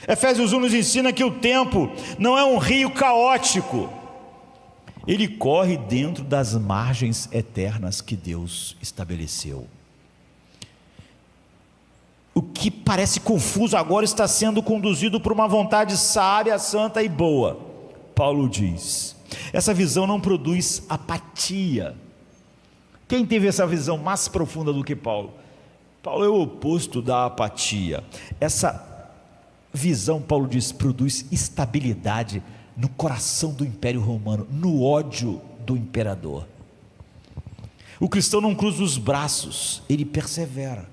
Efésios 1 nos ensina que o tempo não é um rio caótico, ele corre dentro das margens eternas que Deus estabeleceu. O que parece confuso agora está sendo conduzido por uma vontade sábia, santa e boa. Paulo diz. Essa visão não produz apatia. Quem teve essa visão mais profunda do que Paulo? Paulo é o oposto da apatia. Essa visão, Paulo diz, produz estabilidade no coração do Império Romano, no ódio do imperador. O cristão não cruza os braços, ele persevera,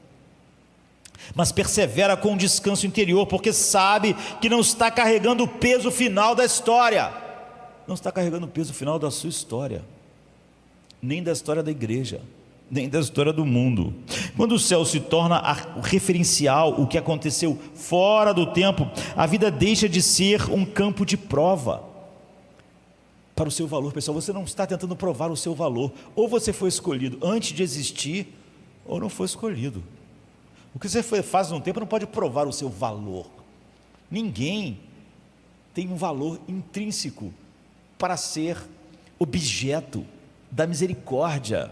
mas persevera com um descanso interior, porque sabe que não está carregando o peso final da história, não está carregando o peso final da sua história, nem da história da igreja, nem da história do mundo. Quando o céu se torna o referencial, o que aconteceu fora do tempo, a vida deixa de ser um campo de prova para o seu valor. Pessoal, você não está tentando provar o seu valor, ou você foi escolhido antes de existir, ou não foi escolhido. O que você faz num tempo não pode provar o seu valor. Ninguém tem um valor intrínseco para ser objeto da misericórdia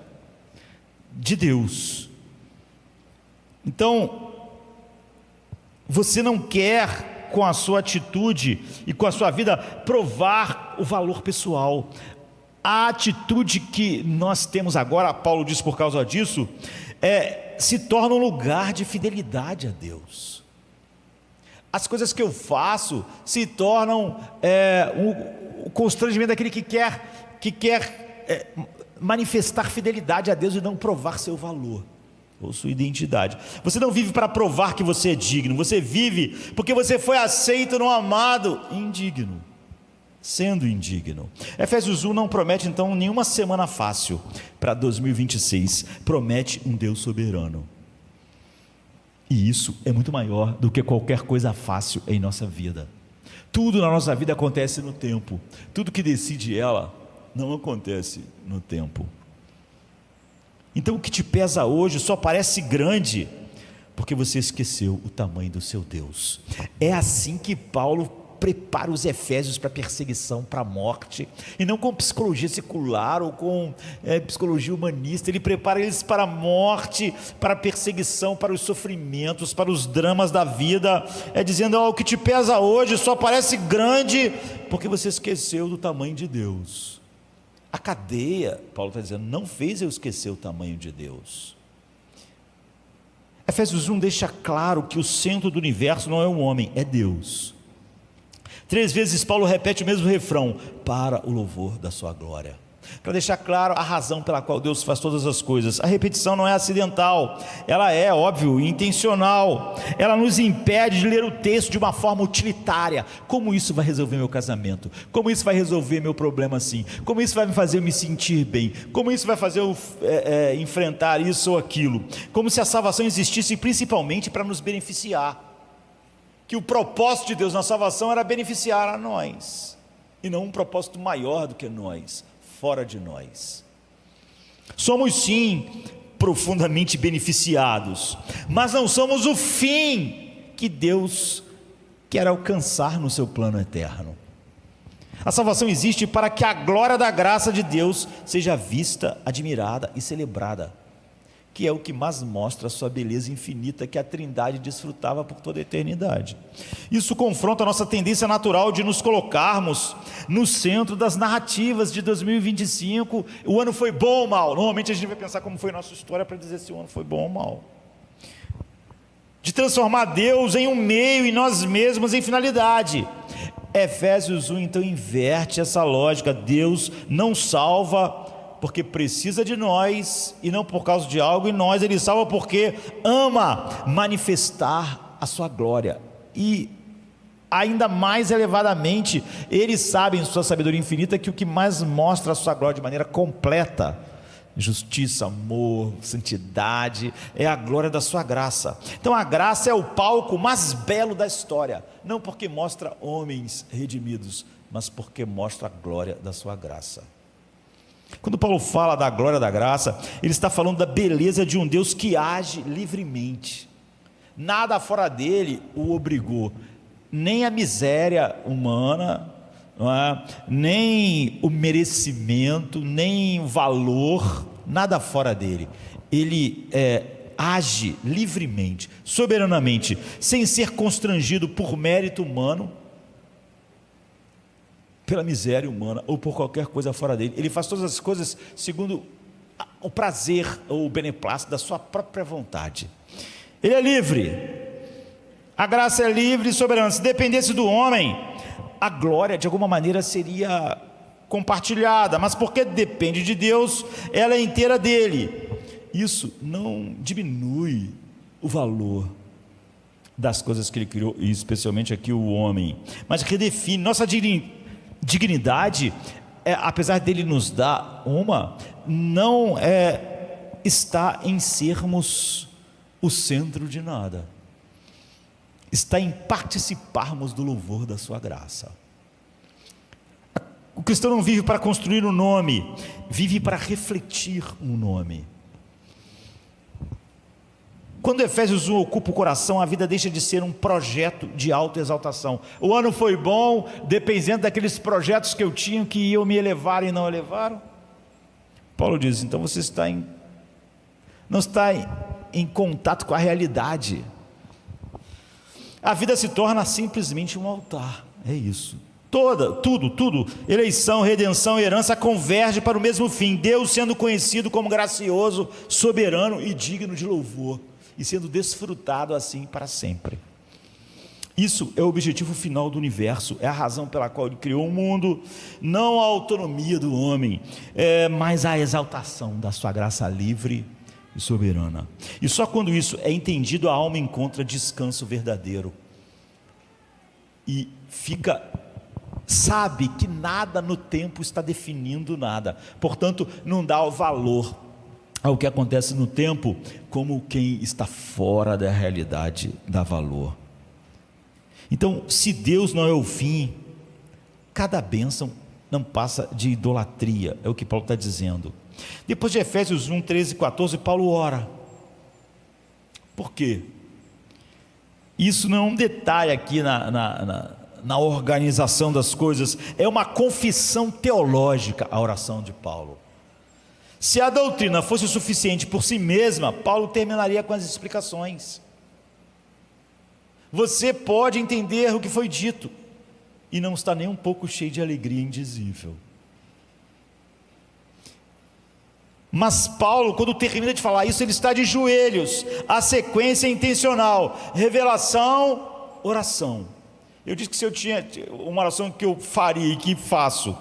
de Deus. Então, você não quer, com a sua atitude e com a sua vida, provar o valor pessoal. A atitude que nós temos agora, Paulo diz por causa disso, se torna um lugar de fidelidade a Deus. As coisas que eu faço se tornam o constrangimento daquele que quer manifestar fidelidade a Deus e não provar seu valor ou sua identidade. Você não vive para provar que você é digno, você vive porque você foi aceito no amado indigno, sendo indigno. Efésios 1 não promete então nenhuma semana fácil para 2026, promete um Deus soberano, e isso é muito maior do que qualquer coisa fácil em nossa vida. Tudo na nossa vida acontece no tempo, tudo que decide ela não acontece no tempo. Então o que te pesa hoje só parece grande porque você esqueceu o tamanho do seu Deus. É assim que Paulo prepara os efésios para a perseguição, para a morte, e não com psicologia secular ou com psicologia humanista. Ele prepara eles para a morte, para a perseguição, para os sofrimentos, para os dramas da vida, dizendo: o que te pesa hoje só parece grande porque você esqueceu do tamanho de Deus. A cadeia, Paulo está dizendo, não fez eu esquecer o tamanho de Deus. Efésios 1 deixa claro que o centro do universo não é o homem, é Deus. 3 vezes Paulo repete o mesmo refrão: para o louvor da sua glória, para deixar claro a razão pela qual Deus faz todas as coisas. A repetição não é acidental, ela é, óbvio, intencional. Ela nos impede de ler o texto de uma forma utilitária. Como isso vai resolver meu casamento? Como isso vai resolver meu problema assim? Como isso vai me fazer eu me sentir bem? Como isso vai fazer eu enfrentar isso ou aquilo? Como se a salvação existisse principalmente para nos beneficiar, que o propósito de Deus na salvação era beneficiar a nós, e não um propósito maior do que nós, fora de nós. Somos sim profundamente beneficiados, mas não somos o fim que Deus quer alcançar no seu plano eterno. A salvação existe para que a glória da graça de Deus seja vista, admirada e celebrada, que é o que mais mostra a sua beleza infinita, que a Trindade desfrutava por toda a eternidade. Isso confronta a nossa tendência natural de nos colocarmos no centro das narrativas de 2025. O ano foi bom ou mal? Normalmente a gente vai pensar como foi a nossa história para dizer se o ano foi bom ou mal. De transformar Deus em um meio e nós mesmos em finalidade. Efésios 1 então inverte essa lógica. Deus não salva porque precisa de nós e não por causa de algo em nós. Ele salva porque ama manifestar a sua glória, e ainda mais elevadamente, Ele sabe em sua sabedoria infinita que o que mais mostra a sua glória de maneira completa, justiça, amor, santidade, é a glória da sua graça. Então a graça é o palco mais belo da história, não porque mostra homens redimidos, mas porque mostra a glória da sua graça. Quando Paulo fala da glória da graça, ele está falando da beleza de um Deus que age livremente. Nada fora dele o obrigou, nem a miséria humana, não é? Nem o merecimento, nem o valor, nada fora dele. Ele age livremente, soberanamente, sem ser constrangido por mérito humano, pela miséria humana ou por qualquer coisa fora dele. Ele faz todas as coisas segundo o prazer ou o beneplácito da sua própria vontade. Ele é livre, a graça é livre e soberana. Se dependesse do homem, a glória de alguma maneira seria compartilhada, mas porque depende de Deus, ela é inteira dele. Isso não diminui o valor das coisas que ele criou, e especialmente aqui o homem, mas redefine nossa dignidade. Apesar dele nos dar não está em sermos o centro de nada, está em participarmos do louvor da sua graça. O cristão não vive para construir um nome, vive para refletir um nome. Quando Efésios 1 ocupa o coração, a vida deixa de ser um projeto de autoexaltação. O ano foi bom, dependendo daqueles projetos que eu tinha, que iam me elevar e não elevaram. Paulo diz, então você não está em contato com a realidade. A vida se torna simplesmente um altar, é isso. Tudo, eleição, redenção e herança converge para o mesmo fim, Deus sendo conhecido como gracioso, soberano e digno de louvor, e sendo desfrutado assim para sempre. Isso é o objetivo final do universo, é a razão pela qual ele criou o mundo, não a autonomia do homem, mas a exaltação da sua graça livre e soberana. E só quando isso é entendido, a alma encontra descanso verdadeiro e sabe que nada no tempo está definindo nada, portanto não dá o valor ao que acontece no tempo, como quem está fora da realidade dá valor. Então, se Deus não é o fim, cada bênção não passa de idolatria, é o que Paulo está dizendo. Depois de Efésios 1, 13 e 14, Paulo ora. Por quê? Isso não é um detalhe aqui na organização das coisas, é uma confissão teológica a oração de Paulo. Se a doutrina fosse suficiente por si mesma, Paulo terminaria com as explicações. Você pode entender o que foi dito e não está nem um pouco cheio de alegria indizível. Mas Paulo, quando termina de falar isso, ele está de joelhos. A sequência é intencional: revelação, oração. Eu disse que se eu tinha uma oração que eu faria e que faço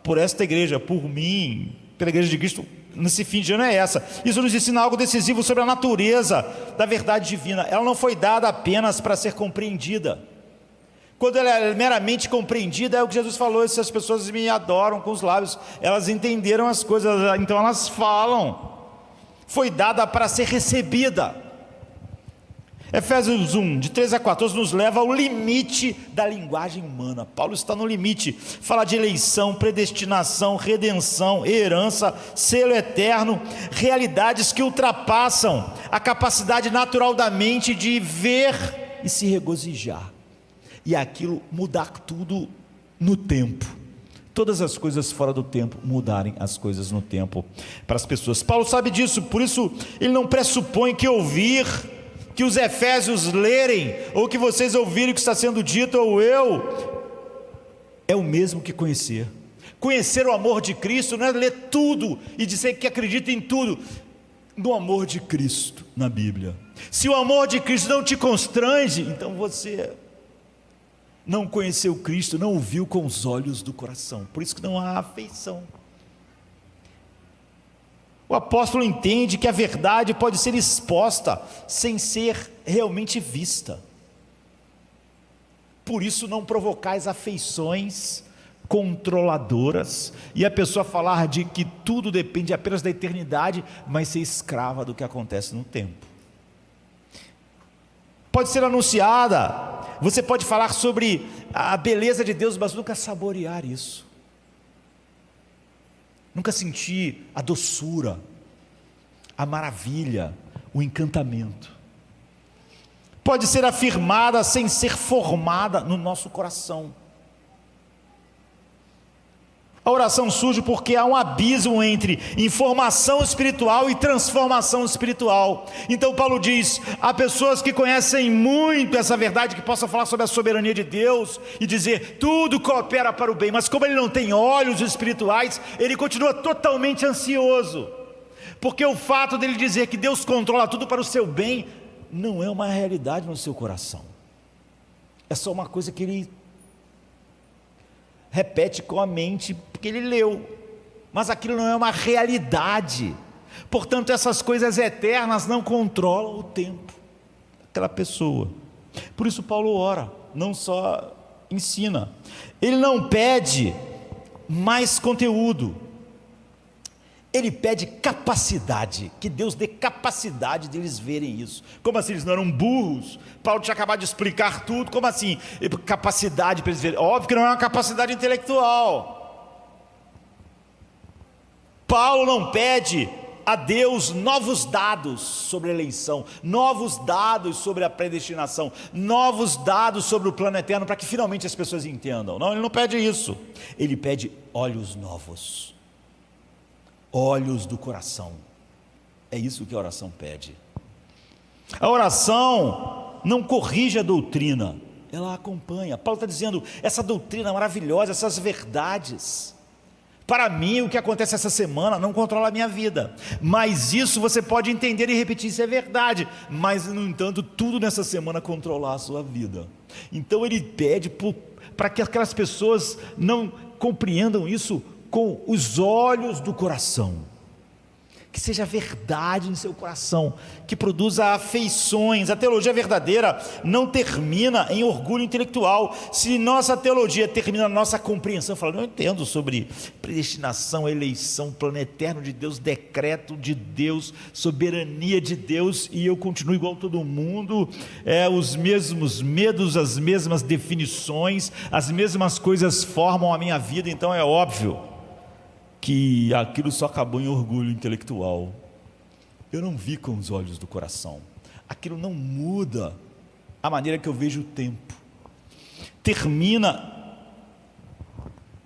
por esta igreja, por mim, pela igreja de Cristo, nesse fim de ano é essa. Isso nos ensina algo decisivo sobre a natureza da verdade divina. Ela não foi dada apenas para ser compreendida. Quando ela é meramente compreendida, é o que Jesus falou: se as pessoas me adoram com os lábios, elas entenderam as coisas, então elas falam. Foi dada para ser recebida. Efésios 1, de 13 a 14, nos leva ao limite da linguagem humana. Paulo está no limite, fala de eleição, predestinação, redenção, herança, selo eterno, realidades que ultrapassam a capacidade natural da mente de ver e se regozijar, e aquilo mudar tudo no tempo. Todas as coisas fora do tempo mudarem as coisas no tempo para as pessoas. Paulo sabe disso, por isso ele não pressupõe que ouvir, que os efésios lerem, ou que vocês ouvirem o que está sendo dito, ou é o mesmo que conhecer. Conhecer o amor de Cristo não é ler tudo e dizer que acredita em tudo. No amor de Cristo na Bíblia. Se o amor de Cristo não te constrange, então você não conheceu Cristo, não o viu com os olhos do coração. Por isso que não há afeição. O apóstolo entende que a verdade pode ser exposta sem ser realmente vista. Por isso não provocais afeições controladoras e a pessoa falar de que tudo depende apenas da eternidade, mas ser escrava do que acontece no tempo. Pode ser anunciada, você pode falar sobre a beleza de Deus, mas nunca saborear isso. Nunca sentir a doçura, a maravilha, o encantamento. Pode ser afirmada sem ser formada no nosso coração. A oração surge porque há um abismo entre informação espiritual e transformação espiritual. Então Paulo diz, há pessoas que conhecem muito essa verdade, que possam falar sobre a soberania de Deus e dizer, tudo coopera para o bem, mas como ele não tem olhos espirituais, ele continua totalmente ansioso, porque o fato dele dizer que Deus controla tudo para o seu bem, não é uma realidade no seu coração, é só uma coisa que ele repete com a mente, porque ele leu, mas aquilo não é uma realidade. Portanto, essas coisas eternas não controlam o tempo daquela pessoa. Por isso Paulo ora, não só ensina. Ele não pede mais conteúdo, ele pede capacidade, que Deus dê capacidade de eles verem isso. Como assim? Eles não eram burros? Paulo tinha acabado de explicar tudo. Como assim? Capacidade para eles verem. Óbvio que não é uma capacidade intelectual. Paulo não pede a Deus novos dados sobre a eleição, novos dados sobre a predestinação, novos dados sobre o plano eterno, para que finalmente as pessoas entendam. Não, ele não pede isso. Ele pede olhos novos, olhos do coração. É isso que a oração pede. A oração não corrige a doutrina, ela acompanha. Paulo está dizendo, essa doutrina maravilhosa, essas verdades, para mim o que acontece essa semana não controla a minha vida, mas isso você pode entender e repetir, isso é verdade, mas no entanto tudo nessa semana controlar a sua vida. Então ele pede para que aquelas pessoas não compreendam isso com os olhos do coração, que seja verdade no seu coração, que produza afeições. A teologia verdadeira não termina em orgulho intelectual. Se nossa teologia termina na nossa compreensão, falando, eu entendo sobre predestinação, eleição, plano eterno de Deus, decreto de Deus, soberania de Deus, e eu continuo igual todo mundo, os mesmos medos, as mesmas definições, as mesmas coisas formam a minha vida, então é óbvio que aquilo só acabou em orgulho intelectual. Eu não vi com os olhos do coração, aquilo não muda a maneira que eu vejo o tempo, termina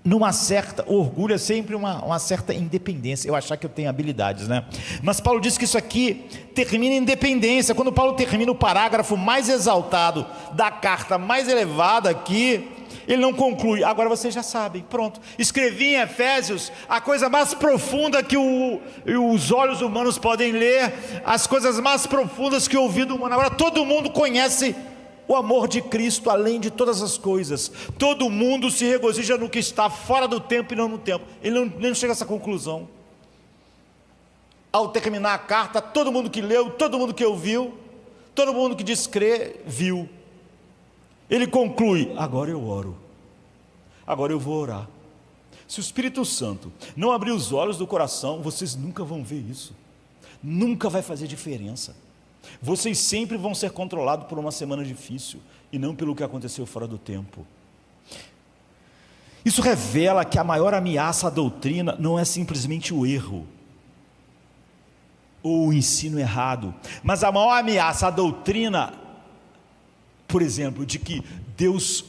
numa certa, orgulho é sempre uma certa independência, eu achar que eu tenho habilidades, né? Mas Paulo diz que isso aqui termina em independência. Quando Paulo termina o parágrafo mais exaltado da carta mais elevada aqui, ele não conclui, agora vocês já sabem, pronto, escrevi em Efésios a coisa mais profunda que os olhos humanos podem ler, as coisas mais profundas que o ouvido humano, agora todo mundo conhece o amor de Cristo além de todas as coisas, todo mundo se regozija no que está fora do tempo e não no tempo. Ele não chega a essa conclusão. Ao terminar a carta, todo mundo que leu, todo mundo que ouviu, todo mundo que diz crer, viu. Ele conclui, agora eu oro, agora eu vou orar. Se o Espírito Santo não abrir os olhos do coração, vocês nunca vão ver isso, nunca vai fazer diferença. Vocês sempre vão ser controlados por uma semana difícil, e não pelo que aconteceu fora do tempo. Isso revela que a maior ameaça à doutrina não é simplesmente o erro, ou o ensino errado, mas a maior ameaça à doutrina, por exemplo, de que Deus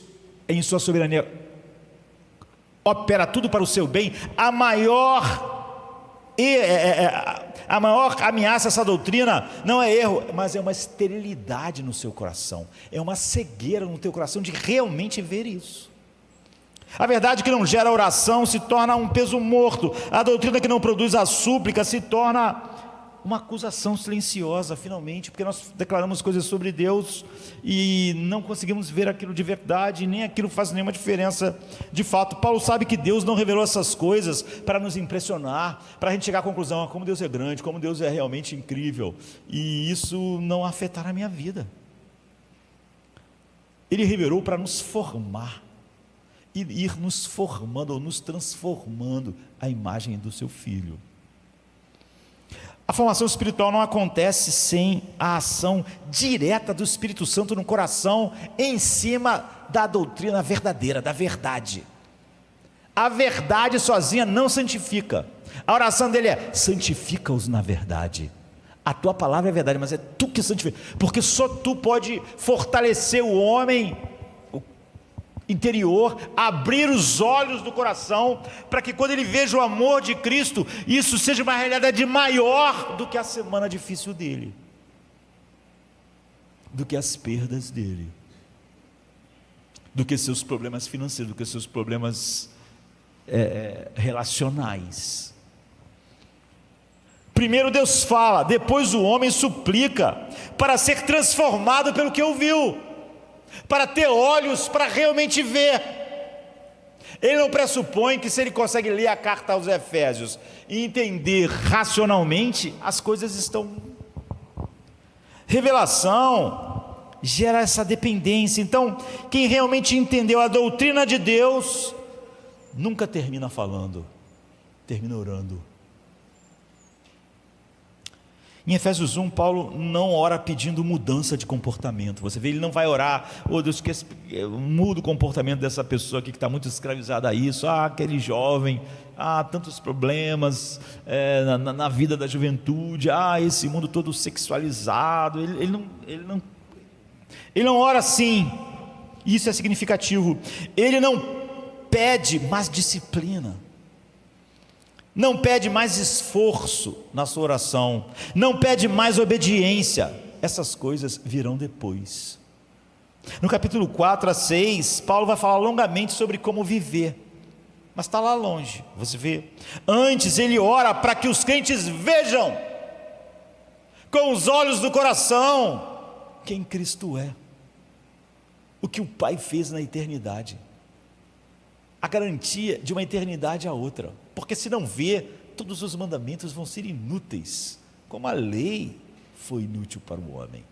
em sua soberania opera tudo para o seu bem, a maior ameaça a essa doutrina não é erro, mas é uma esterilidade no seu coração, é uma cegueira no teu coração de realmente ver isso. A verdade que não gera oração se torna um peso morto, a doutrina que não produz a súplica se torna uma acusação silenciosa, finalmente, porque nós declaramos coisas sobre Deus e não conseguimos ver aquilo de verdade, nem aquilo faz nenhuma diferença de fato. Paulo sabe que Deus não revelou essas coisas para nos impressionar, para a gente chegar à conclusão, como Deus é grande, como Deus é realmente incrível, e isso não afetará a minha vida. Ele revelou para nos formar, e ir nos formando, ou nos transformando à imagem do seu Filho. A formação espiritual não acontece sem a ação direta do Espírito Santo no coração, em cima da doutrina verdadeira, da verdade. A verdade sozinha não santifica. A oração dele é, santifica-os na verdade. A tua palavra é verdade, mas é tu que santifica, porque só tu pode fortalecer o homem interior, abrir os olhos do coração, para que quando ele veja o amor de Cristo, isso seja uma realidade maior do que a semana difícil dele, do que as perdas dele, do que seus problemas financeiros, do que seus problemas relacionais. Primeiro Deus fala, depois o homem suplica, para ser transformado pelo que ouviu, para ter olhos para realmente ver. Ele não pressupõe que se ele consegue ler a carta aos Efésios e entender racionalmente, as coisas estão... Revelação gera essa dependência. Então, quem realmente entendeu a doutrina de Deus, nunca termina falando, termina orando. Em Efésios 1, Paulo não ora pedindo mudança de comportamento. Você vê, ele não vai orar, oh Deus, que muda o comportamento dessa pessoa aqui que está muito escravizada a isso, aquele jovem, tantos problemas na vida da juventude, esse mundo todo sexualizado. Ele não ora assim. Isso é significativo. Ele não pede mais disciplina, não pede mais esforço na sua oração, não pede mais obediência. Essas coisas virão depois. No capítulo 4 a 6, Paulo vai falar longamente sobre como viver, mas está lá longe, você vê. Antes ele ora para que os crentes vejam com os olhos do coração quem Cristo é, o que o Pai fez na eternidade, a garantia de uma eternidade a outra. Porque se não ver, todos os mandamentos vão ser inúteis, como a lei foi inútil para o homem.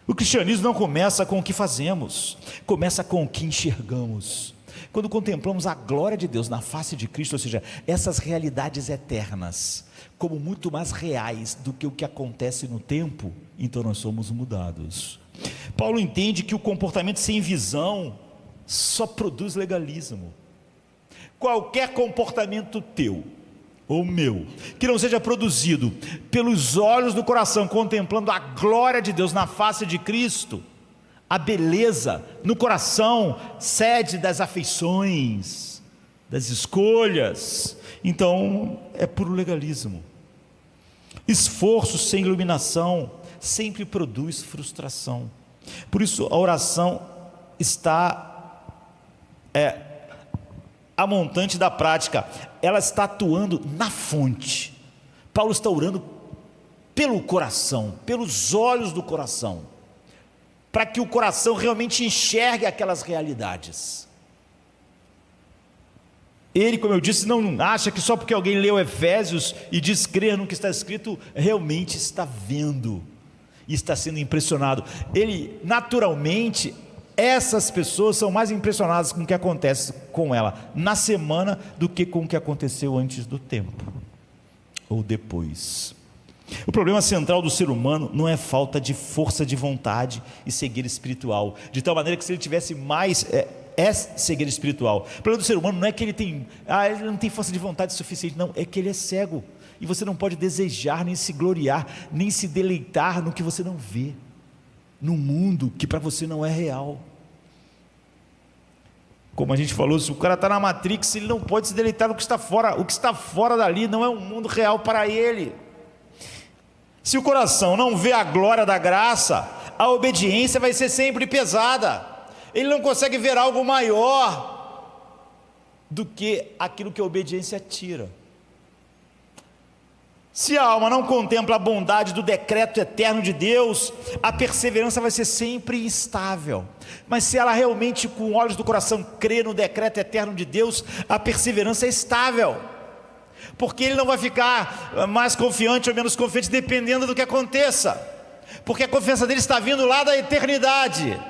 O cristianismo não começa com o que fazemos, começa com o que enxergamos. Quando contemplamos a glória de Deus na face de Cristo, ou seja, essas realidades eternas, como muito mais reais do que o que acontece no tempo, então nós somos mudados. Paulo entende que o comportamento sem visão só produz legalismo. Qualquer comportamento teu ou meu, que não seja produzido pelos olhos do coração, contemplando a glória de Deus na face de Cristo, a beleza no coração, sede das afeições, das escolhas, então é puro legalismo. Esforço sem iluminação sempre produz frustração. Por isso a oração está a montante da prática, ela está atuando na fonte. Paulo está orando pelo coração, pelos olhos do coração, para que o coração realmente enxergue aquelas realidades. Ele, como eu disse, não acha que só porque alguém leu Efésios e diz crer no que está escrito, realmente está vendo e está sendo impressionado. Ele, naturalmente, essas pessoas são mais impressionadas com o que acontece com ela na semana do que com o que aconteceu antes do tempo ou depois. O problema central do ser humano não é falta de força de vontade e cegueira espiritual, de tal maneira que se ele tivesse mais cegueira espiritual. O problema do ser humano não é que ele não tem força de vontade suficiente, não, é que ele é cego, e você não pode desejar, nem se gloriar, nem se deleitar no que você não vê, no mundo que para você não é real. Como a gente falou, se o cara está na Matrix, ele não pode se deleitar no que está fora. O que está fora dali não é um mundo real para ele. Se o coração não vê a glória da graça, a obediência vai ser sempre pesada. Ele não consegue ver algo maior do que aquilo que a obediência tira. Se a alma não contempla a bondade do decreto eterno de Deus, a perseverança vai ser sempre instável. Mas se ela realmente, com olhos do coração, crê no decreto eterno de Deus, a perseverança é estável, porque ele não vai ficar mais confiante ou menos confiante dependendo do que aconteça, porque a confiança dele está vindo lá da eternidade.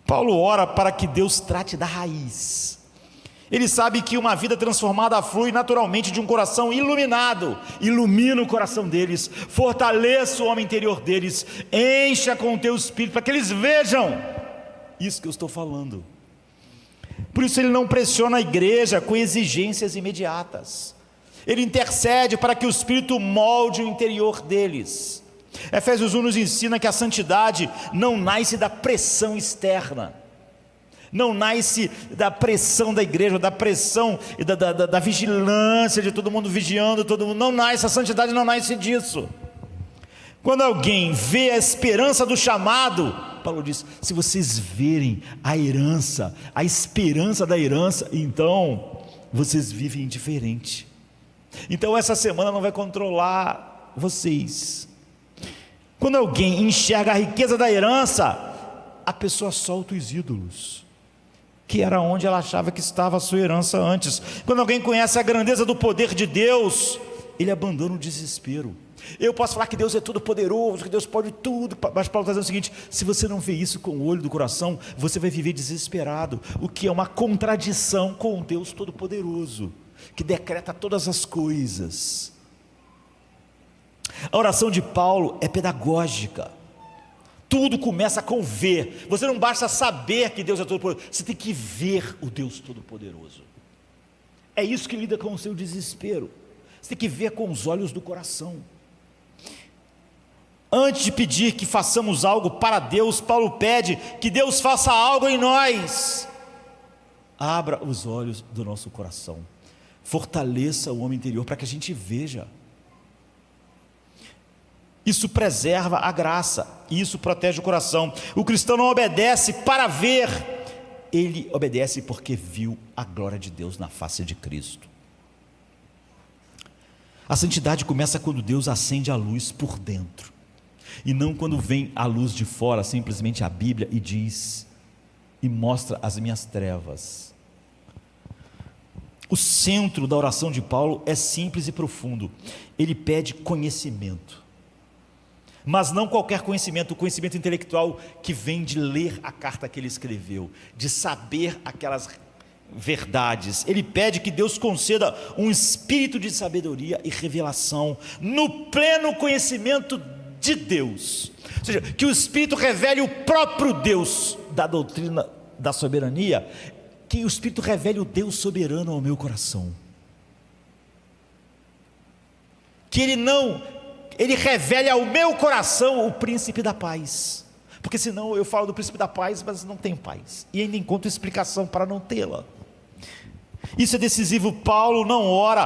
Paulo ora para que Deus trate da raiz. Ele sabe que uma vida transformada flui naturalmente de um coração iluminado. Ilumina o coração deles, fortaleça o homem interior deles, encha com o teu espírito, para que eles vejam isso que eu estou falando. Por isso ele não pressiona a igreja com exigências imediatas. Ele intercede para que o Espírito molde o interior deles. Efésios 1 nos ensina que a santidade não nasce da pressão externa, não nasce da pressão da igreja, da pressão e da vigilância de todo mundo vigiando, todo mundo. Não nasce, a santidade não nasce disso. Quando alguém vê a esperança do chamado, Paulo diz: se vocês verem a herança, a esperança da herança, então vocês vivem diferente. Então essa semana não vai controlar vocês. Quando alguém enxerga a riqueza da herança, a pessoa solta os ídolos, que era onde ela achava que estava a sua herança antes. Quando alguém conhece a grandeza do poder de Deus, ele abandona o desespero. Eu posso falar que Deus é todo poderoso, que Deus pode tudo, mas Paulo está dizendo o seguinte: se você não vê isso com o olho do coração, você vai viver desesperado, o que é uma contradição com o Deus todo poderoso, que decreta todas as coisas. A oração de Paulo é pedagógica. Tudo começa com ver. Você não basta saber que Deus é todo-poderoso, você tem que ver o Deus todo-poderoso. É isso que lida com o seu desespero. Você tem que ver com os olhos do coração. Antes de pedir que façamos algo para Deus, Paulo pede que Deus faça algo em nós. Abra os olhos do nosso coração, fortaleça o homem interior para que a gente veja. Isso preserva a graça, isso protege o coração. O cristão não obedece para ver, ele obedece porque viu a glória de Deus na face de Cristo. A santidade começa quando Deus acende a luz por dentro, e não quando vem a luz de fora, simplesmente a Bíblia, e diz, e mostra as minhas trevas. O centro da oração de Paulo é simples e profundo. Ele pede conhecimento, mas não qualquer conhecimento, o conhecimento intelectual que vem de ler a carta que ele escreveu, de saber aquelas verdades. Ele pede que Deus conceda um espírito de sabedoria e revelação no pleno conhecimento de Deus, ou seja, que o Espírito revele o próprio Deus da doutrina da soberania, que o Espírito revele o Deus soberano ao meu coração, que Ele revele ao meu coração o príncipe da paz, porque senão eu falo do príncipe da paz, mas não tenho paz, e ainda encontro explicação para não tê-la. Isso é decisivo. Paulo não ora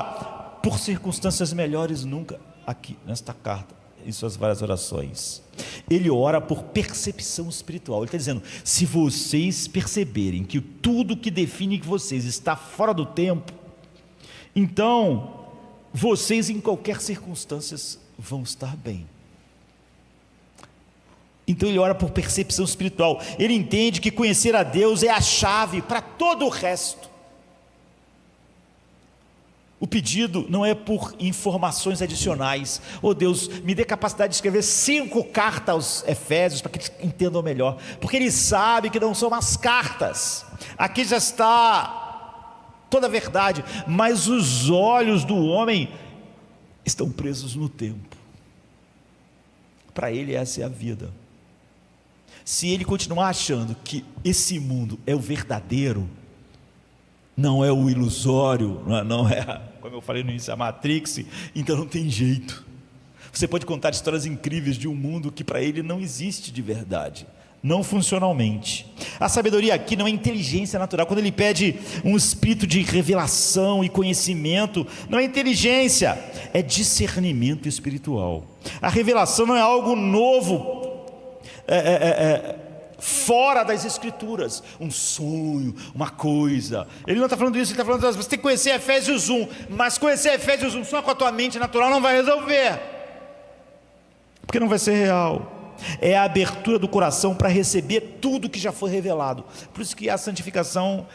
por circunstâncias melhores nunca, aqui nesta carta, em suas várias orações, ele ora por percepção espiritual. Ele está dizendo: se vocês perceberem que tudo que define vocês está fora do tempo, então vocês em qualquer circunstância vão estar bem. Então ele ora por percepção espiritual. Ele entende que conhecer a Deus é a chave para todo o resto. O pedido não é por informações adicionais. Oh Deus, me dê capacidade de escrever 5 cartas aos Efésios para que eles entendam melhor, porque ele sabe que não são as cartas, aqui já está toda a verdade, mas os olhos do homem estão presos no tempo. Para ele essa é a vida. Se ele continuar achando que esse mundo é o verdadeiro, não é o ilusório, não é, como eu falei no início, a Matrix, então não tem jeito. Você pode contar histórias incríveis de um mundo que para ele não existe de verdade, não funcionalmente. A sabedoria aqui não é inteligência natural. Quando ele pede um espírito de revelação e conhecimento, não é inteligência, é discernimento espiritual. A revelação não é algo novo, fora das escrituras, um sonho, uma coisa. Ele não está falando isso, ele está falando: você tem que conhecer Efésios 1, mas conhecer Efésios 1 só com a tua mente natural não vai resolver, porque não vai ser real. É a abertura do coração para receber tudo que já foi revelado. Por isso que a santificação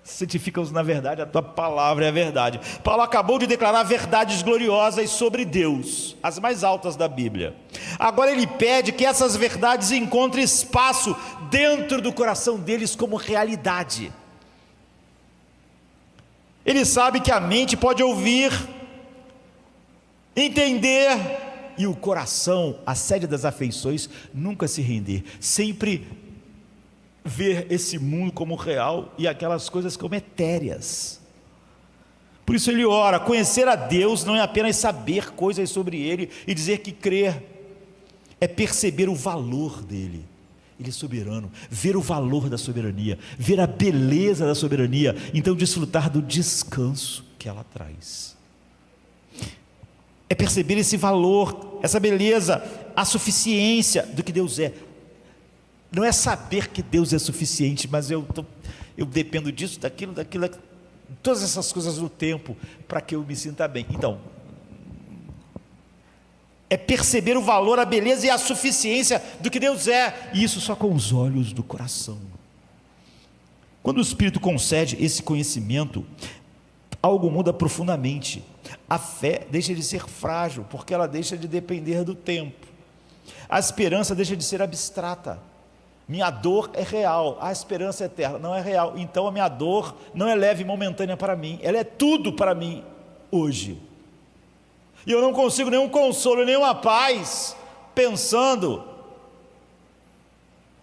santifica-os na verdade, a tua palavra é a verdade. Paulo acabou de declarar verdades gloriosas sobre Deus, as mais altas da Bíblia. Agora ele pede que essas verdades encontrem espaço dentro do coração deles como realidade. Ele sabe que a mente pode ouvir, entender, e o coração, a sede das afeições, nunca se render, sempre ver esse mundo como real e aquelas coisas como etéreas. Por isso ele ora. Conhecer a Deus não é apenas saber coisas sobre Ele e dizer que crer, é perceber o valor dEle. Ele é soberano, ver o valor da soberania, ver a beleza da soberania, então desfrutar do descanso que ela traz. É perceber esse valor, essa beleza, a suficiência do que Deus é. Não é saber que Deus é suficiente, mas eu dependo disso, daquilo, todas essas coisas do tempo, para que eu me sinta bem. Então, é perceber o valor, a beleza e a suficiência do que Deus é, e isso só com os olhos do coração. Quando o Espírito concede esse conhecimento, algo muda profundamente. A fé deixa de ser frágil, porque ela deixa de depender do tempo. A esperança deixa de ser abstrata. Minha dor é real, a esperança é eterna, não é real. Então a minha dor não é leve e momentânea para mim, ela é tudo para mim hoje. E eu não consigo nenhum consolo, nenhuma paz, pensando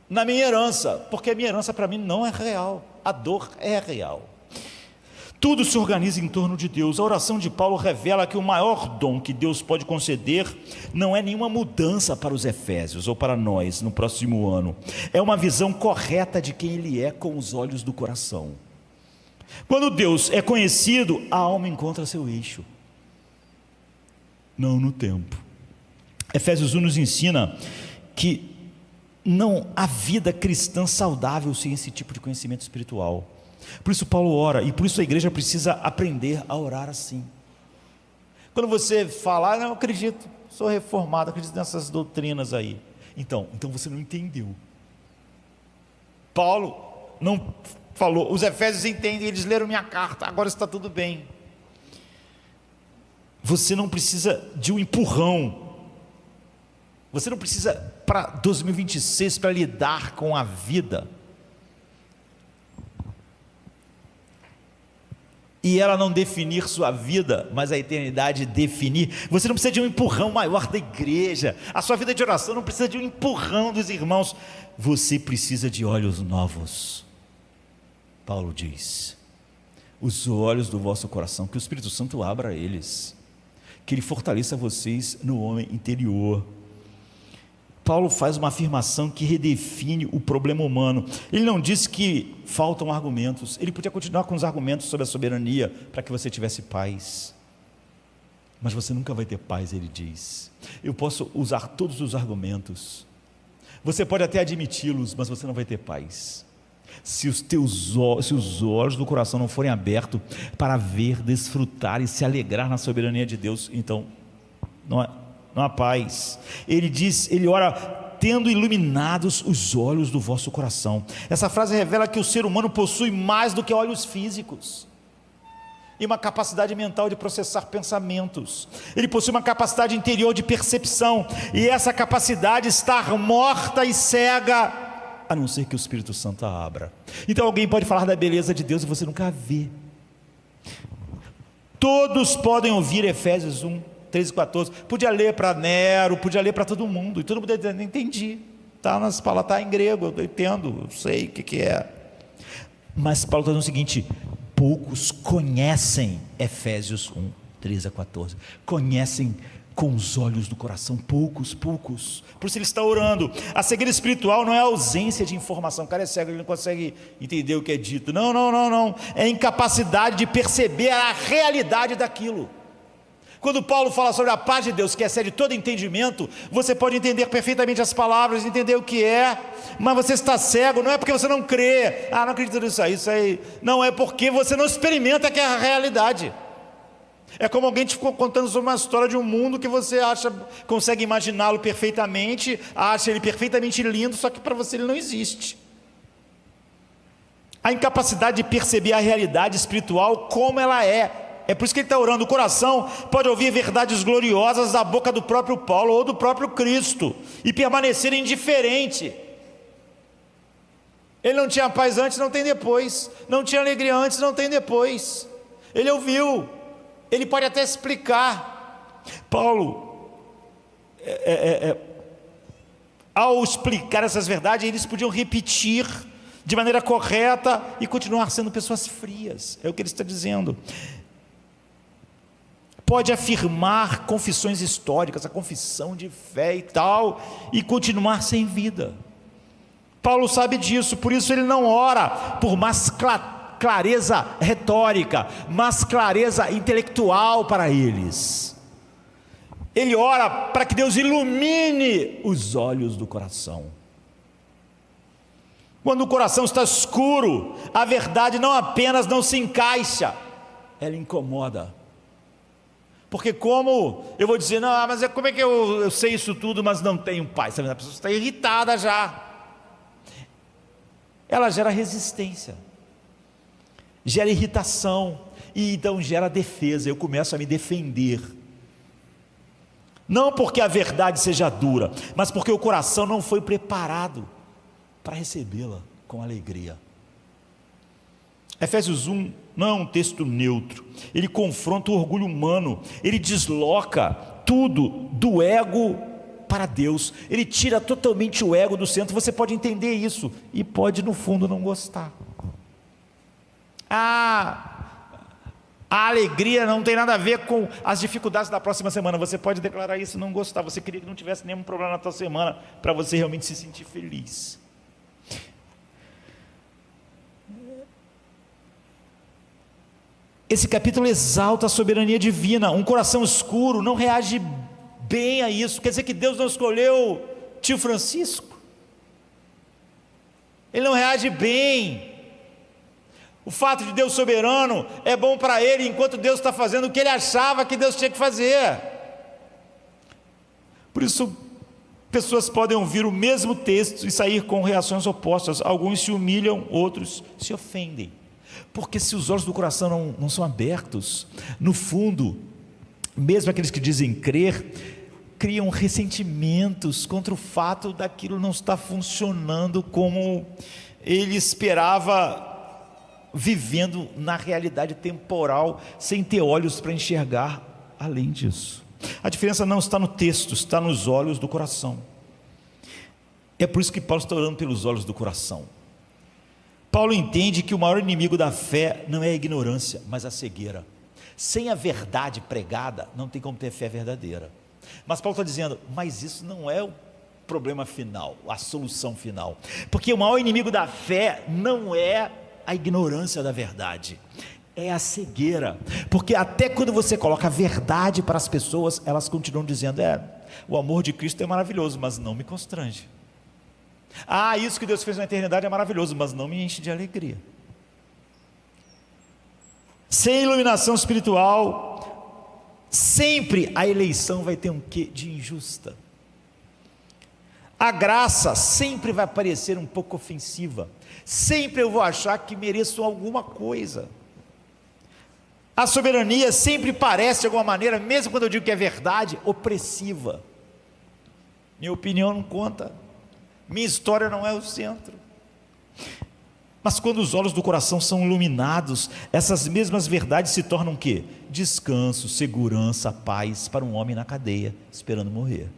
na minha herança, porque a minha herança para mim não é real, a dor é real. Tudo se organiza em torno de Deus. A oração de Paulo revela que o maior dom que Deus pode conceder não é nenhuma mudança para os efésios ou para nós no próximo ano, é uma visão correta de quem Ele é com os olhos do coração. Quando Deus é conhecido, a alma encontra seu eixo, não no tempo. Efésios 1 nos ensina que não há vida cristã saudável sem esse tipo de conhecimento espiritual. Por isso Paulo ora, e por isso a igreja precisa aprender a orar assim. Quando você fala, não, eu acredito, sou reformado, acredito nessas doutrinas aí, então você não entendeu. Paulo não falou, os efésios entendem, eles leram minha carta, agora está tudo bem. Você não precisa de um empurrão, você não precisa para 2026 para lidar com a vida e ela não definir sua vida, mas a eternidade definir. Você não precisa de um empurrão maior da igreja, a sua vida de oração não precisa de um empurrão dos irmãos, você precisa de olhos novos. Paulo diz, os olhos do vosso coração, que o Espírito Santo abra eles, que Ele fortaleça vocês no homem interior. Paulo faz uma afirmação que redefine o problema humano. Ele não diz que faltam argumentos, ele podia continuar com os argumentos sobre a soberania, para que você tivesse paz, mas você nunca vai ter paz. Ele diz, eu posso usar todos os argumentos, você pode até admiti-los, mas você não vai ter paz, se os olhos do coração não forem abertos, para ver, desfrutar e se alegrar na soberania de Deus, então não há paz. Ele diz, ele ora, tendo iluminados os olhos do vosso coração. Essa frase revela que o ser humano possui mais do que olhos físicos, e uma capacidade mental de processar pensamentos. Ele possui uma capacidade interior de percepção, e essa capacidade está morta e cega, a não ser que o Espírito Santo a abra. Então alguém pode falar da beleza de Deus e você nunca a vê. Todos podem ouvir Efésios 1, 13 e 14, podia ler para Nero, podia ler para todo mundo, e todo mundo dizendo, entendi, está nas palavras, está em grego, eu entendo, eu sei o que é. Mas Paulo está dizendo o seguinte, poucos conhecem Efésios 1, 13 a 14, conhecem com os olhos do coração, poucos, por isso ele está orando. A cegueira espiritual não é a ausência de informação, o cara é cego, ele não consegue entender o que é dito, não, é a incapacidade de perceber a realidade daquilo. Quando Paulo fala sobre a paz de Deus, que excede todo entendimento, você pode entender perfeitamente as palavras, entender o que é, mas você está cego, não é porque você não crê, não acredito nisso aí, não, é porque você não experimenta que é a realidade. É como alguém te ficou contando sobre uma história de um mundo que você consegue imaginá-lo perfeitamente, acha ele perfeitamente lindo, só que para você ele não existe. A incapacidade de perceber a realidade espiritual como ela é por isso que ele está orando. O coração pode ouvir verdades gloriosas da boca do próprio Paulo ou do próprio Cristo e permanecer indiferente. Ele não tinha paz antes, não tem depois, não tinha alegria antes, não tem depois. Ele ouviu, ele pode até explicar. Paulo, ao explicar essas verdades, eles podiam repetir de maneira correta e continuar sendo pessoas frias, é o que ele está dizendo. pode afirmar confissões históricas, a confissão de fé e tal, e continuar sem vida. Paulo sabe disso, por isso ele não ora por mais clareza retórica, mais clareza intelectual para eles. Ele ora para que Deus ilumine os olhos do coração. Quando o coração está escuro, a verdade não apenas não se encaixa, ela incomoda. Porque como eu vou dizer, não, mas como é que eu sei isso tudo, mas não tenho paz? A pessoa está irritada já. Ela gera resistência, gera irritação, e então gera defesa. Eu começo a me defender. Não porque a verdade seja dura, mas porque o coração não foi preparado para recebê-la com alegria. Efésios 1 não é um texto neutro, ele confronta o orgulho humano, ele desloca tudo do ego para Deus, ele tira totalmente o ego do centro. Você pode entender isso, e pode no fundo não gostar. A alegria não tem nada a ver com as dificuldades da próxima semana. Você pode declarar isso e não gostar, você queria que não tivesse nenhum problema na tua semana, para você realmente se sentir feliz. Esse capítulo exalta a soberania divina. Um coração escuro não reage bem a isso. Quer dizer que Deus não escolheu tio Francisco? Ele não reage bem. O fato de Deus soberano é bom para ele, enquanto Deus está fazendo o que ele achava que Deus tinha que fazer. Por isso, pessoas podem ouvir o mesmo texto e sair com reações opostas. Alguns se humilham, outros se ofendem. Porque se os olhos do coração não são abertos, no fundo, mesmo aqueles que dizem crer, criam ressentimentos contra o fato daquilo não estar funcionando como ele esperava, vivendo na realidade temporal, sem ter olhos para enxergar além disso. A diferença não está no texto, está nos olhos do coração. É por isso que Paulo está orando pelos olhos do coração. Paulo entende que o maior inimigo da fé não é a ignorância, mas a cegueira. Sem a verdade pregada, não tem como ter fé verdadeira. Mas Paulo está dizendo, mas isso não é o problema final, a solução final. Porque o maior inimigo da fé não é a ignorância da verdade, é a cegueira. Porque até quando você coloca a verdade para as pessoas, elas continuam dizendo, o amor de Cristo é maravilhoso, mas não me constrange. Isso que Deus fez na eternidade é maravilhoso, mas não me enche de alegria. Sem iluminação espiritual, sempre a eleição vai ter um quê de injusta. A graça sempre vai parecer um pouco ofensiva. Sempre eu vou achar que mereço alguma coisa. A soberania sempre parece de alguma maneira, mesmo quando eu digo que é verdade, opressiva. Minha opinião não conta. Minha história não é o centro. Mas quando os olhos do coração são iluminados, essas mesmas verdades se tornam o quê? Descanso, segurança, paz para um homem na cadeia, esperando morrer.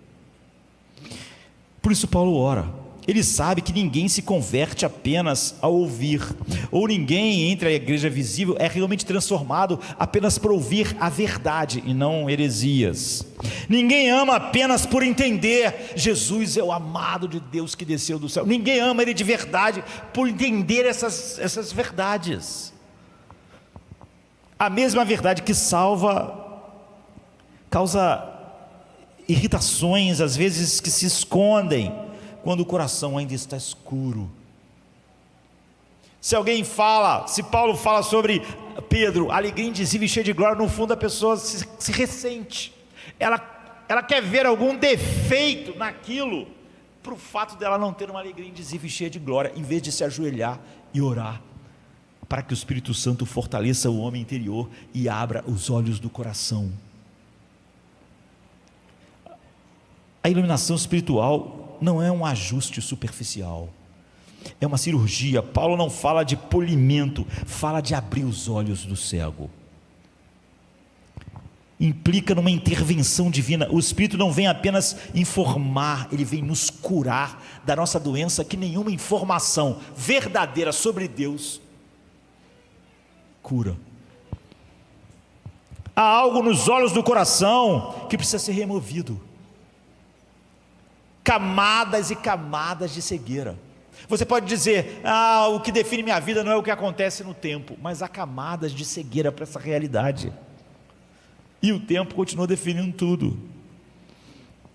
Por isso Paulo ora. Ele sabe que ninguém se converte apenas ao ouvir, ou ninguém entre a igreja visível é realmente transformado apenas por ouvir a verdade e não heresias. Ninguém ama apenas por entender, Jesus é o amado de Deus que desceu do céu. Ninguém ama ele de verdade por entender essas verdades. A mesma verdade que salva, causa irritações, às vezes que se escondem, quando o coração ainda está escuro. Se Paulo fala sobre Pedro, alegria indizível e cheia de glória, no fundo a pessoa se ressente, ela quer ver algum defeito naquilo, para o fato dela não ter uma alegria indizível e cheia de glória, em vez de se ajoelhar e orar, para que o Espírito Santo fortaleça o homem interior e abra os olhos do coração. A iluminação espiritual não é um ajuste superficial, é uma cirurgia. Paulo não fala de polimento, fala de abrir os olhos do cego. Implica numa intervenção divina. O Espírito não vem apenas informar, ele vem nos curar da nossa doença, que nenhuma informação verdadeira sobre Deus cura. Há algo nos olhos do coração que precisa ser removido. Camadas e camadas de cegueira. Você pode dizer, o que define minha vida não é o que acontece no tempo, mas há camadas de cegueira para essa realidade. E o tempo continua definindo tudo.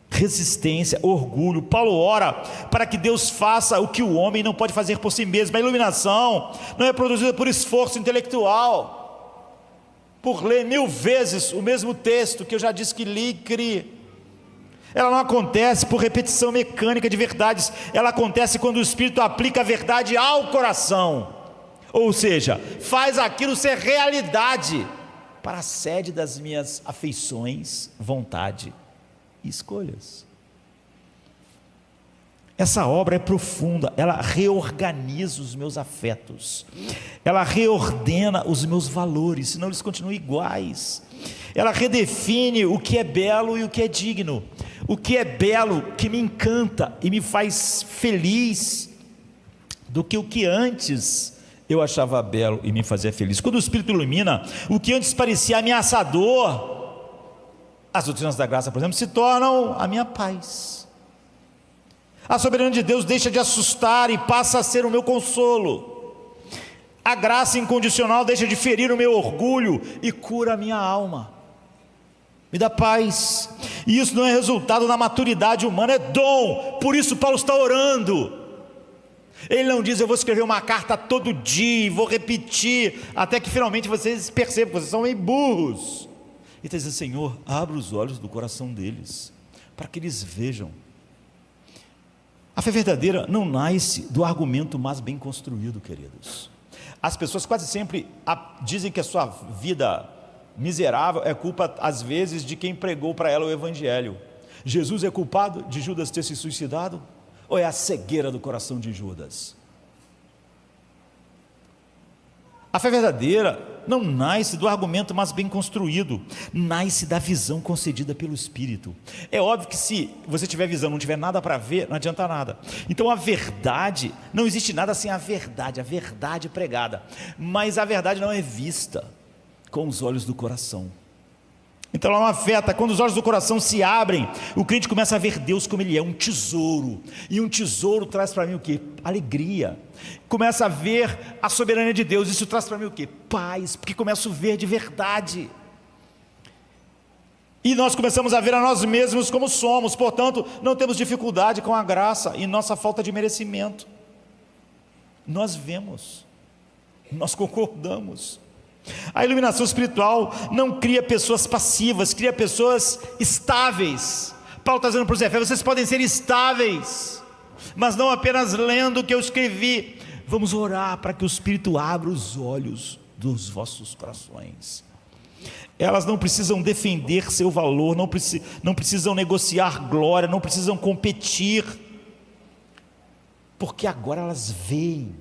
Resistência, orgulho. Paulo ora para que Deus faça o que o homem não pode fazer por si mesmo. A iluminação não é produzida por esforço intelectual, por ler 1000 vezes o mesmo texto que eu já disse que li e criei. Ela não acontece por repetição mecânica de verdades. Ela acontece quando o Espírito aplica a verdade ao coração, ou seja, faz aquilo ser realidade para a sede das minhas afeições, vontade e escolhas. Essa obra é profunda, ela reorganiza os meus afetos, ela reordena os meus valores, senão eles continuam iguais. Ela redefine o que é belo e o que é digno, o que é belo, que me encanta e me faz feliz, do que o que antes eu achava belo e me fazia feliz. Quando o Espírito ilumina, o que antes parecia ameaçador, as doutrinas da graça, por exemplo, se tornam a minha paz. A soberania de Deus deixa de assustar e passa a ser o meu consolo. A graça incondicional deixa de ferir o meu orgulho e cura a minha alma, me dá paz. E isso não é resultado da maturidade humana, é dom. Por isso Paulo está orando. Ele não diz, eu vou escrever uma carta todo dia, vou repetir, até que finalmente vocês percebam, vocês são meio burros. Ele está dizendo, Senhor, abra os olhos do coração deles, para que eles vejam. A fé verdadeira não nasce do argumento mais bem construído, queridos. As pessoas quase sempre dizem que a sua vida miserável é culpa, às vezes, de quem pregou para ela o Evangelho. Jesus é culpado de Judas ter se suicidado? Ou é a cegueira do coração de Judas? A fé verdadeira não nasce do argumento mais bem construído, nasce da visão concedida pelo Espírito. É óbvio que se você tiver visão, não tiver nada para ver, não adianta nada. Então a verdade, não existe nada sem a verdade pregada, mas a verdade não é vista com os olhos do coração. Então ela não afeta. Quando os olhos do coração se abrem, o crente começa a ver Deus como Ele é, um tesouro. E um tesouro traz para mim o quê? Alegria. Começa a ver a soberania de Deus. Isso traz para mim o quê? Paz, porque começo a ver de verdade. E nós começamos a ver a nós mesmos como somos. Portanto, não temos dificuldade com a graça e nossa falta de merecimento. Nós vemos, nós concordamos. A iluminação espiritual não cria pessoas passivas, cria pessoas estáveis. Paulo está dizendo para os Efésios, vocês podem ser estáveis, mas não apenas lendo o que eu escrevi. Vamos orar para que o Espírito abra os olhos dos vossos corações. Elas não precisam defender seu valor, não precisam negociar glória, não precisam competir, porque agora elas veem.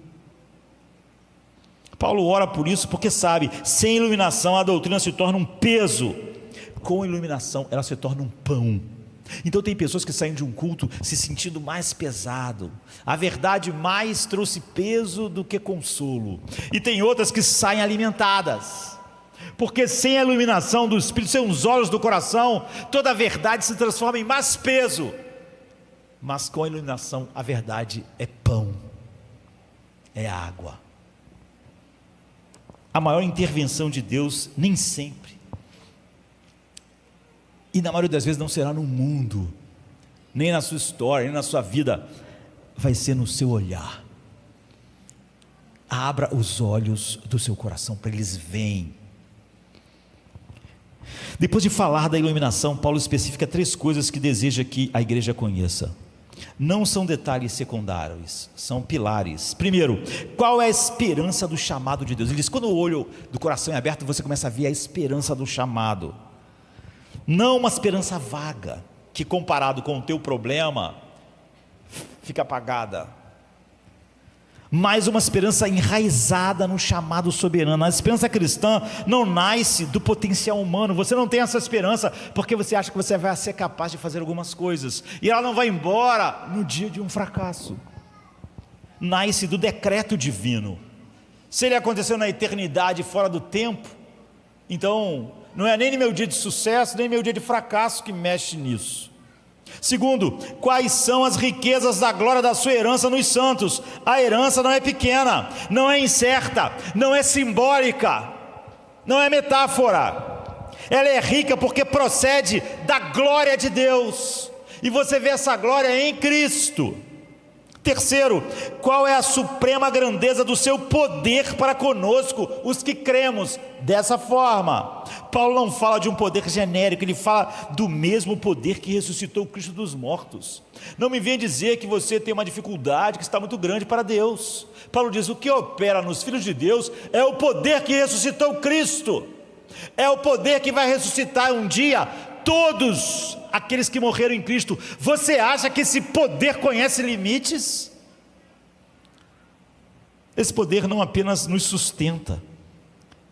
Paulo ora por isso porque sabe, sem iluminação a doutrina se torna um peso, com iluminação ela se torna um pão. Então tem pessoas que saem de um culto se sentindo mais pesado, a verdade mais trouxe peso do que consolo, e tem outras que saem alimentadas, porque sem a iluminação do Espírito, sem os olhos do coração, toda a verdade se transforma em mais peso, mas com a iluminação a verdade é pão, é água. A maior intervenção de Deus nem sempre, e na maioria das vezes não será no mundo, nem na sua história, nem na sua vida, vai ser no seu olhar. Abra os olhos do seu coração para eles verem. Depois de falar da iluminação, Paulo especifica 3 coisas que deseja que a igreja conheça. Não são detalhes secundários, são pilares. Primeiro, qual é a esperança do chamado de Deus? Ele diz, quando o olho do coração é aberto, você começa a ver a esperança do chamado. Não uma esperança vaga, que comparado com o teu problema, fica apagada. Mas uma esperança enraizada no chamado soberano. A esperança cristã não nasce do potencial humano. Você não tem essa esperança porque você acha que você vai ser capaz de fazer algumas coisas, e ela não vai embora no dia de um fracasso. Nasce do decreto divino. Se ele aconteceu na eternidade, fora do tempo, então Não é nem meu dia de sucesso, nem meu dia de fracasso que mexe nisso. Segundo, quais são as riquezas da glória da sua herança nos santos? A herança não é pequena, não é incerta, não é simbólica, não é metáfora. Ela é rica porque procede da glória de Deus, e você vê essa glória em Cristo. Terceiro, qual é a suprema grandeza do seu poder para conosco, os que cremos dessa forma? Paulo não fala de um poder genérico, ele fala do mesmo poder que ressuscitou Cristo dos mortos. Não me venha dizer que você tem uma dificuldade que está muito grande para Deus. Paulo diz: o que opera nos filhos de Deus é o poder que ressuscitou Cristo, é o poder que vai ressuscitar um dia todos aqueles que morreram em Cristo. Você acha que esse poder conhece limites? Esse poder não apenas nos sustenta,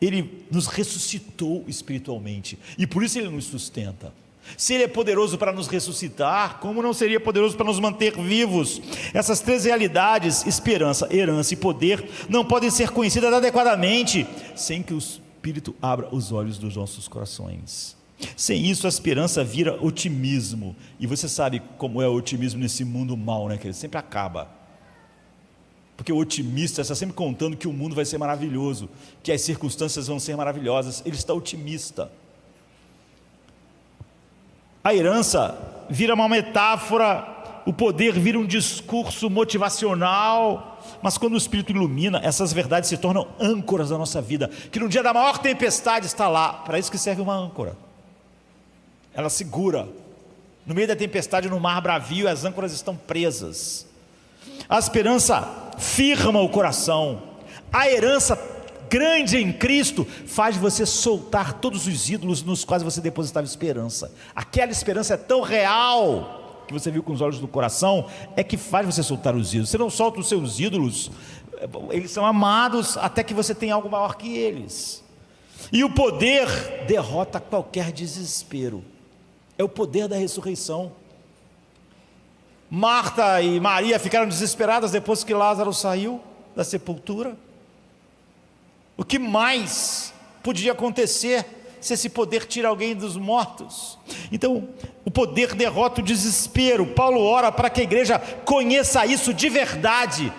ele nos ressuscitou espiritualmente, e por isso ele nos sustenta. Se ele é poderoso para nos ressuscitar, como não seria poderoso para nos manter vivos? Essas três realidades, esperança, herança e poder, não podem ser conhecidas adequadamente sem que o Espírito abra os olhos dos nossos corações. Sem isso a esperança vira otimismo, e você sabe como é o otimismo nesse mundo mau, né? Que ele sempre acaba, porque o otimista está sempre contando que o mundo vai ser maravilhoso, que as circunstâncias vão ser maravilhosas. Ele está otimista. A herança vira uma metáfora, o poder vira um discurso motivacional, mas quando o Espírito ilumina, essas verdades se tornam âncoras da nossa vida, que no dia da maior tempestade está lá. Para isso que serve uma âncora. Ela segura, no meio da tempestade, no mar bravio, as âncoras estão presas. A esperança firma o coração, a herança grande em Cristo faz você soltar todos os ídolos nos quais você depositava esperança. Aquela esperança é tão real, que você viu com os olhos do coração, é que faz você soltar os ídolos. Você não solta os seus ídolos, eles são amados até que você tenha algo maior que eles. E o poder derrota qualquer desespero, é o poder da ressurreição. Marta e Maria ficaram desesperadas depois que Lázaro saiu da sepultura. O que mais podia acontecer se esse poder tira alguém dos mortos? Então, o poder derrota o desespero. Paulo ora para que a igreja conheça isso de verdade,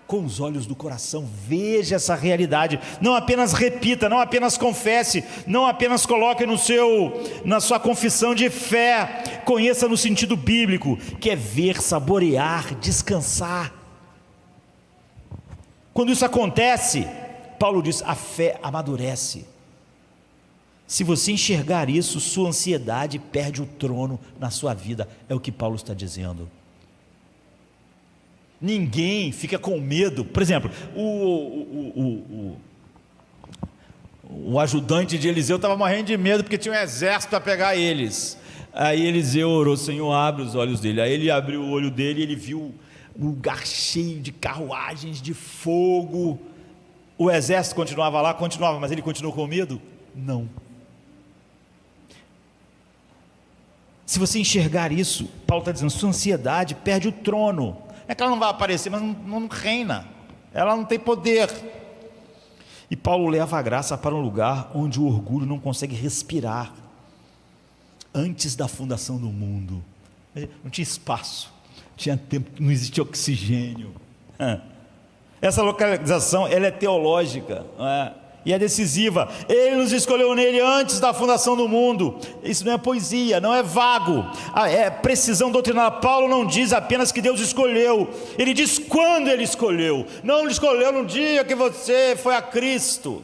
com os olhos do coração. Veja essa realidade, não apenas repita, não apenas confesse, não apenas coloque na sua confissão de fé. Conheça no sentido bíblico, que é ver, saborear, descansar. Quando isso acontece, Paulo diz, a fé amadurece. Se você enxergar isso, sua ansiedade perde o trono na sua vida, é o que Paulo está dizendo. Ninguém fica com medo. Por exemplo, o ajudante de Eliseu estava morrendo de medo porque tinha um exército para pegar eles. Aí Eliseu orou: Senhor, abre os olhos dele. Aí ele abriu o olho dele e ele viu um lugar cheio de carruagens de fogo. O exército continuava lá? Continuava, mas ele continuou com medo? Não. Se você enxergar isso, Paulo está dizendo, sua ansiedade perde o trono. É que ela não vai aparecer, mas não reina, ela não tem poder. E Paulo leva a graça para um lugar onde o orgulho não consegue respirar. Antes da fundação do mundo, não tinha espaço, não tinha tempo, não existia oxigênio. Essa localização, ela é teológica, não é? E é decisiva. Ele nos escolheu nele antes da fundação do mundo. Isso não é poesia, não é vago, é precisão doutrinária. Paulo não diz apenas que Deus escolheu, ele diz quando ele escolheu. Não escolheu no dia que você foi a Cristo,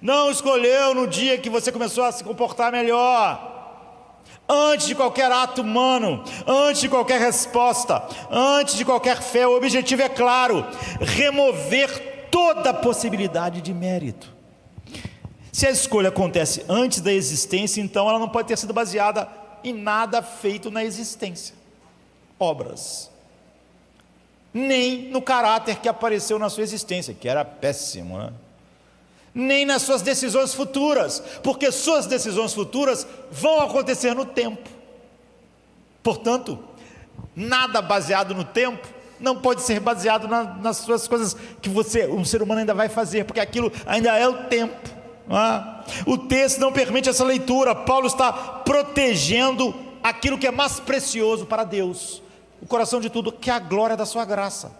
não escolheu no dia que você começou a se comportar melhor. Antes de qualquer ato humano, antes de qualquer resposta, antes de qualquer fé, o objetivo é claro: remover toda possibilidade de mérito. Se a escolha acontece antes da existência, então ela não pode ter sido baseada em nada feito na existência, obras, nem no caráter que apareceu na sua existência, que era péssimo, né? Nem nas suas decisões futuras, porque suas decisões futuras vão acontecer no tempo. Portanto, nada baseado no tempo não pode ser baseado nas suas coisas que um ser humano ainda vai fazer, porque aquilo ainda é o tempo. O texto não permite essa leitura. Paulo está protegendo aquilo que é mais precioso para Deus, o coração de tudo, que é a glória da sua graça.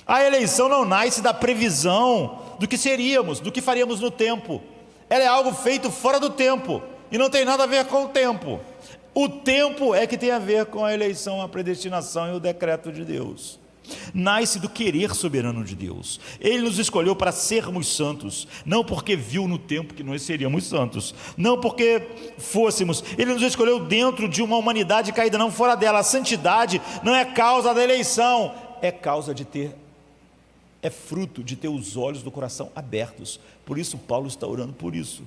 A eleição não nasce da previsão do que seríamos, do que faríamos no tempo. Ela é algo feito fora do tempo e não tem nada a ver com o tempo. O tempo é que tem a ver com a eleição, a predestinação e o decreto de Deus. Nasce do querer soberano de Deus. Ele nos escolheu para sermos santos, não porque viu no tempo que nós seríamos santos, não porque fôssemos. Ele nos escolheu dentro de uma humanidade caída, não fora dela. A santidade não é causa da eleição, é causa de ter, é fruto de ter os olhos do coração abertos. Por isso Paulo está orando por isso.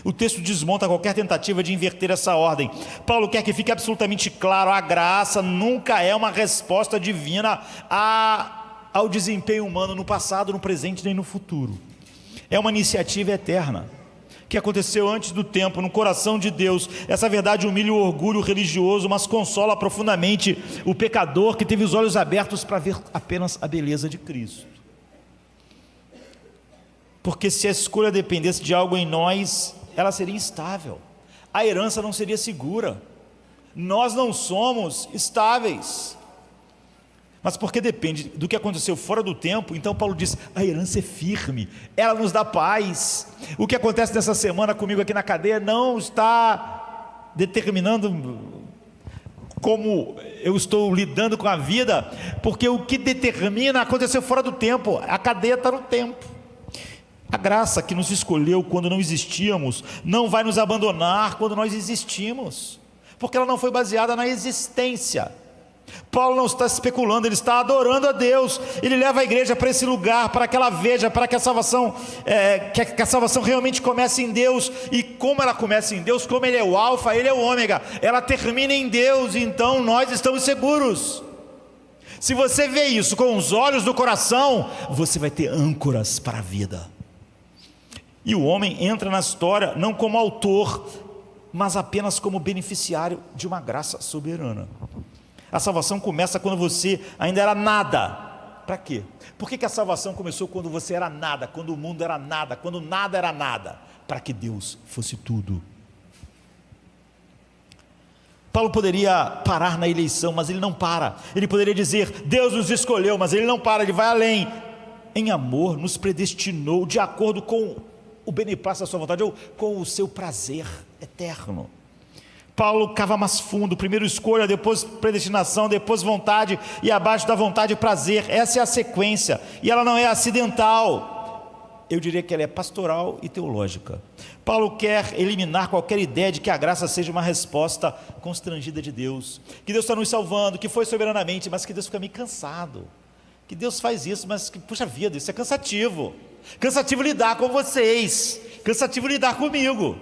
O texto desmonta qualquer tentativa de inverter essa ordem. Paulo quer que fique absolutamente claro: a graça nunca é uma resposta divina ao desempenho humano no passado, no presente nem no futuro. É uma iniciativa eterna, que aconteceu antes do tempo, no coração de Deus. Essa verdade humilha o orgulho religioso, mas consola profundamente o pecador que teve os olhos abertos para ver apenas a beleza de Cristo. Porque se a escolha dependesse de algo em nós, ela seria instável, a herança não seria segura. Nós não somos estáveis, mas porque depende do que aconteceu fora do tempo, então Paulo diz: a herança é firme, ela nos dá paz. O que acontece nessa semana comigo aqui na cadeia não está determinando como eu estou lidando com a vida, porque o que determina aconteceu fora do tempo. A cadeia está no tempo. A graça que nos escolheu quando não existíamos não vai nos abandonar quando nós existimos, porque ela não foi baseada na existência. Paulo não está especulando, ele está adorando a Deus. Ele leva a igreja para esse lugar, para que ela veja, para que a salvação que a salvação realmente comece em Deus. E como ela começa em Deus, como Ele é o alfa, Ele é o ômega, ela termina em Deus, então nós estamos seguros. Se você vê isso com os olhos do coração, você vai ter âncoras para a vida. E o homem entra na história não como autor, mas apenas como beneficiário de uma graça soberana. A salvação começa quando você ainda era nada. Para quê? Por que a salvação começou quando você era nada, quando o mundo era nada, quando nada era nada? Para que Deus fosse tudo. Paulo poderia parar na eleição, mas ele não para. Ele poderia dizer: Deus nos escolheu, mas ele não para, ele vai além. Em amor nos predestinou de acordo com o beneplácito da sua vontade, ou com o seu prazer eterno. Paulo cava mais fundo: primeiro escolha, depois predestinação, depois vontade, e abaixo da vontade prazer. Essa é a sequência, e ela não é acidental, eu diria que ela é pastoral e teológica. Paulo quer eliminar qualquer ideia de que a graça seja uma resposta constrangida de Deus, que Deus está nos salvando, que foi soberanamente, mas que Deus fica meio cansado, que Deus faz isso, mas que, puxa vida, isso é cansativo. Cansativo lidar com vocês, cansativo lidar comigo,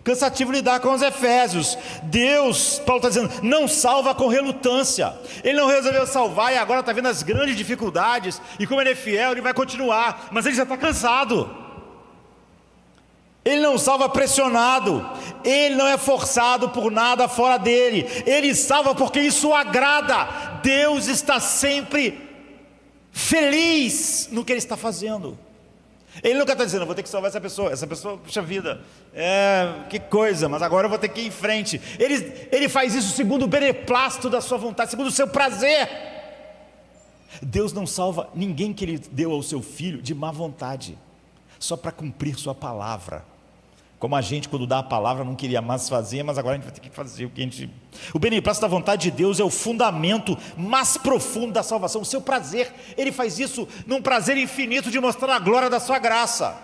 cansativo lidar com os efésios. Deus, Paulo está dizendo, não salva com relutância. Ele não resolveu salvar e agora está vendo as grandes dificuldades, e como ele é fiel, ele vai continuar, mas ele já está cansado. Ele não salva pressionado, ele não é forçado por nada fora dele, ele salva porque isso o agrada. Deus está sempre feliz no que ele está fazendo. Ele nunca está dizendo: vou ter que salvar essa pessoa, puxa vida, que coisa, mas agora eu vou ter que ir em frente. Ele faz isso segundo o beneplácito da sua vontade, segundo o seu prazer. Deus não salva ninguém que Ele deu ao seu filho de má vontade, só para cumprir sua palavra. Como a gente, quando dá a palavra, não queria mais fazer, mas agora a gente vai ter que fazer o que a gente... O beneplácito da vontade de Deus é o fundamento mais profundo da salvação, o seu prazer. Ele faz isso num prazer infinito de mostrar a glória da sua graça.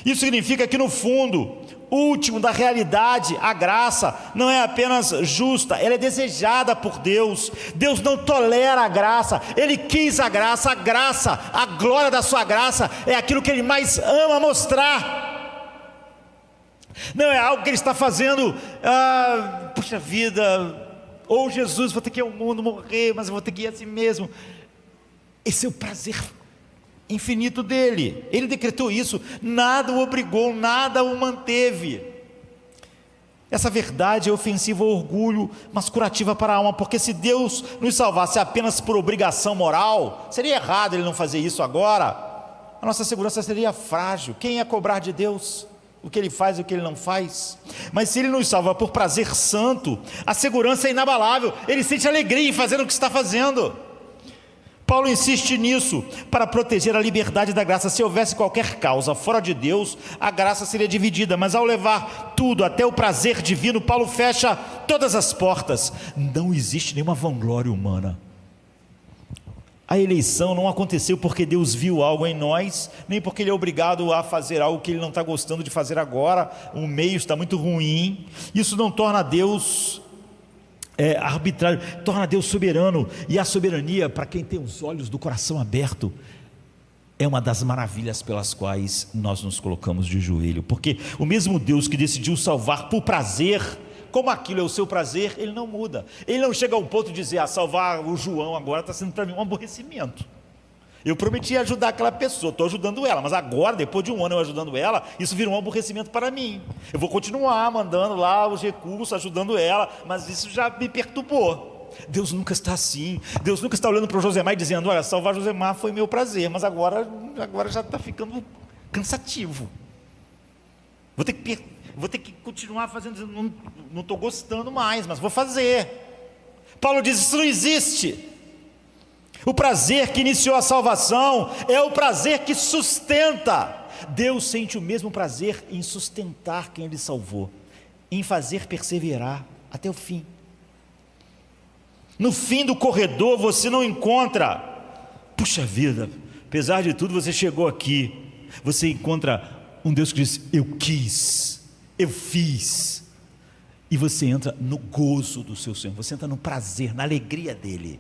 Isso significa que no fundo último da realidade, a graça não é apenas justa, ela é desejada por Deus. Deus não tolera a graça, Ele quis a graça, a glória da sua graça é aquilo que Ele mais ama mostrar. Não é algo que Ele está fazendo, puxa vida, ou Jesus, vou ter que ir ao mundo morrer, mas eu vou ter que ir assim mesmo. Esse é o prazer infinito dele. Ele decretou isso, nada o obrigou, nada o manteve. Essa verdade é ofensiva ao orgulho, mas curativa para a alma, porque se Deus nos salvasse apenas por obrigação moral, seria errado Ele não fazer isso agora. a nossa segurança seria frágil. Quem ia cobrar de Deus o que Ele faz e o que Ele não faz? Mas se Ele nos salva por prazer santo, a segurança é inabalável. Ele sente alegria em fazer o que está fazendo. Paulo insiste nisso para proteger a liberdade da graça. Se houvesse qualquer causa fora de Deus, a graça seria dividida, mas ao levar tudo até o prazer divino, Paulo fecha todas as portas. Não existe nenhuma vanglória humana. A eleição não aconteceu porque Deus viu algo em nós, nem porque Ele é obrigado a fazer algo que Ele não está gostando de fazer agora. O meio está muito ruim. Isso não torna Deus arbitrário, torna Deus soberano. E a soberania, para quem tem os olhos do coração aberto, é uma das maravilhas pelas quais nós nos colocamos de joelho. Porque o mesmo Deus que decidiu salvar por prazer, como aquilo é o seu prazer, Ele não muda. Ele não chega ao ponto de dizer: salvar o João agora está sendo para mim um aborrecimento. Eu prometi ajudar aquela pessoa, estou ajudando ela, mas agora, depois de um ano eu ajudando ela, isso virou um aborrecimento para mim. Eu vou continuar mandando lá os recursos, ajudando ela, mas isso já me perturbou. Deus nunca está assim. Deus nunca está olhando para o Josemar e dizendo: olha, salvar Josemar foi meu prazer, mas agora já está ficando cansativo. Vou ter que continuar fazendo, não estou gostando mais, mas vou fazer. Paulo diz: isso não existe. O prazer que iniciou a salvação é o prazer que sustenta. Deus sente o mesmo prazer em sustentar quem Ele salvou, em fazer perseverar até o fim. No fim do corredor você não encontra: puxa vida, apesar de tudo você chegou aqui. Você encontra um Deus que diz: eu quis, eu fiz. E você entra no gozo do seu Senhor, você entra no prazer, na alegria dEle.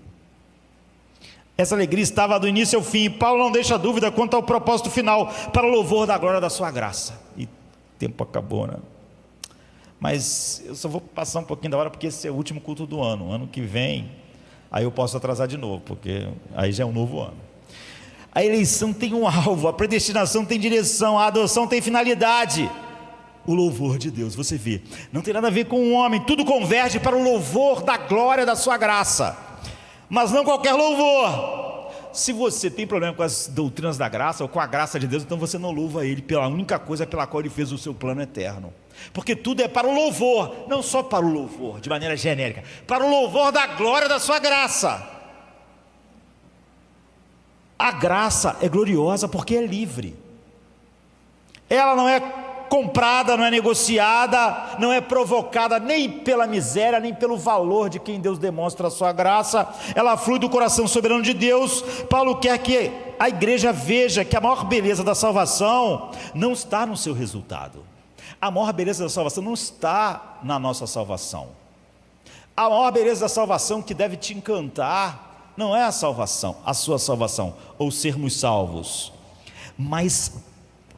Essa alegria estava do início ao fim, e Paulo não deixa dúvida quanto ao propósito final, para o louvor da glória da sua graça. E o tempo acabou, né? Mas eu só vou passar um pouquinho da hora, porque esse é o último culto do ano. Ano que vem, aí eu posso atrasar de novo, porque aí já é um novo ano. A eleição tem um alvo, a predestinação tem direção, a adoção tem finalidade. O louvor de Deus, você vê, não tem nada a ver com o homem, tudo converge para o louvor da glória da sua graça. Mas não qualquer louvor. Se você tem problema com as doutrinas da graça, ou com a graça de Deus, então você não louva Ele pela única coisa pela qual Ele fez o seu plano eterno. Porque tudo é para o louvor, não só para o louvor, de maneira genérica, para o louvor da glória da sua graça. A graça é gloriosa porque é livre. Ela não é comprada, não é negociada, não é provocada nem pela miséria, nem pelo valor de quem Deus demonstra a sua graça. Ela flui do coração soberano de Deus. Paulo quer que a igreja veja que a maior beleza da salvação não está no seu resultado. A maior beleza da salvação não está na nossa salvação. A maior beleza da salvação que deve te encantar não é a salvação, a sua salvação, ou sermos salvos, mas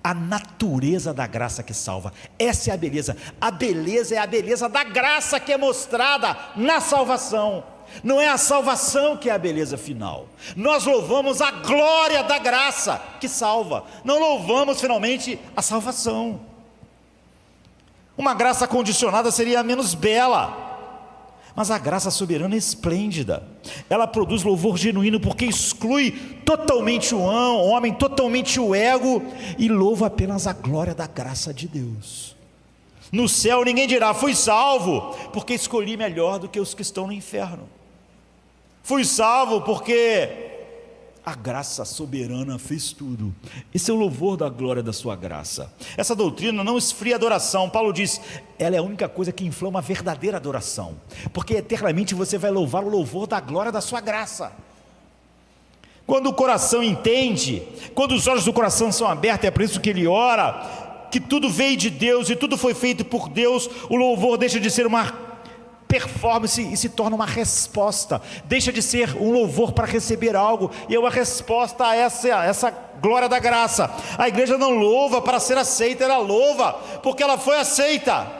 a natureza da graça que salva. Essa é a beleza. A beleza é a beleza da graça que é mostrada na salvação. Não é a salvação que é a beleza final. Nós louvamos a glória da graça que salva, não louvamos finalmente a salvação. Uma graça condicionada seria menos bela, mas a graça soberana é esplêndida. Ela produz louvor genuíno porque exclui totalmente o homem, totalmente o ego, e louva apenas a glória da graça de Deus. No céu ninguém dirá: fui salvo porque escolhi melhor do que os que estão no inferno. Fui salvo porque a graça soberana fez tudo. Esse é o louvor da glória da sua graça. Essa doutrina não esfria a adoração. Paulo diz: ela é a única coisa que inflama a verdadeira adoração, porque eternamente você vai louvar o louvor da glória da sua graça. Quando o coração entende, quando os olhos do coração são abertos, é por isso que ele ora, que tudo veio de Deus e tudo foi feito por Deus, o louvor deixa de ser uma performance e se torna uma resposta. Deixa de ser um louvor para receber algo, e é uma resposta a essa glória da graça. A igreja não louva para ser aceita, ela louva porque ela foi aceita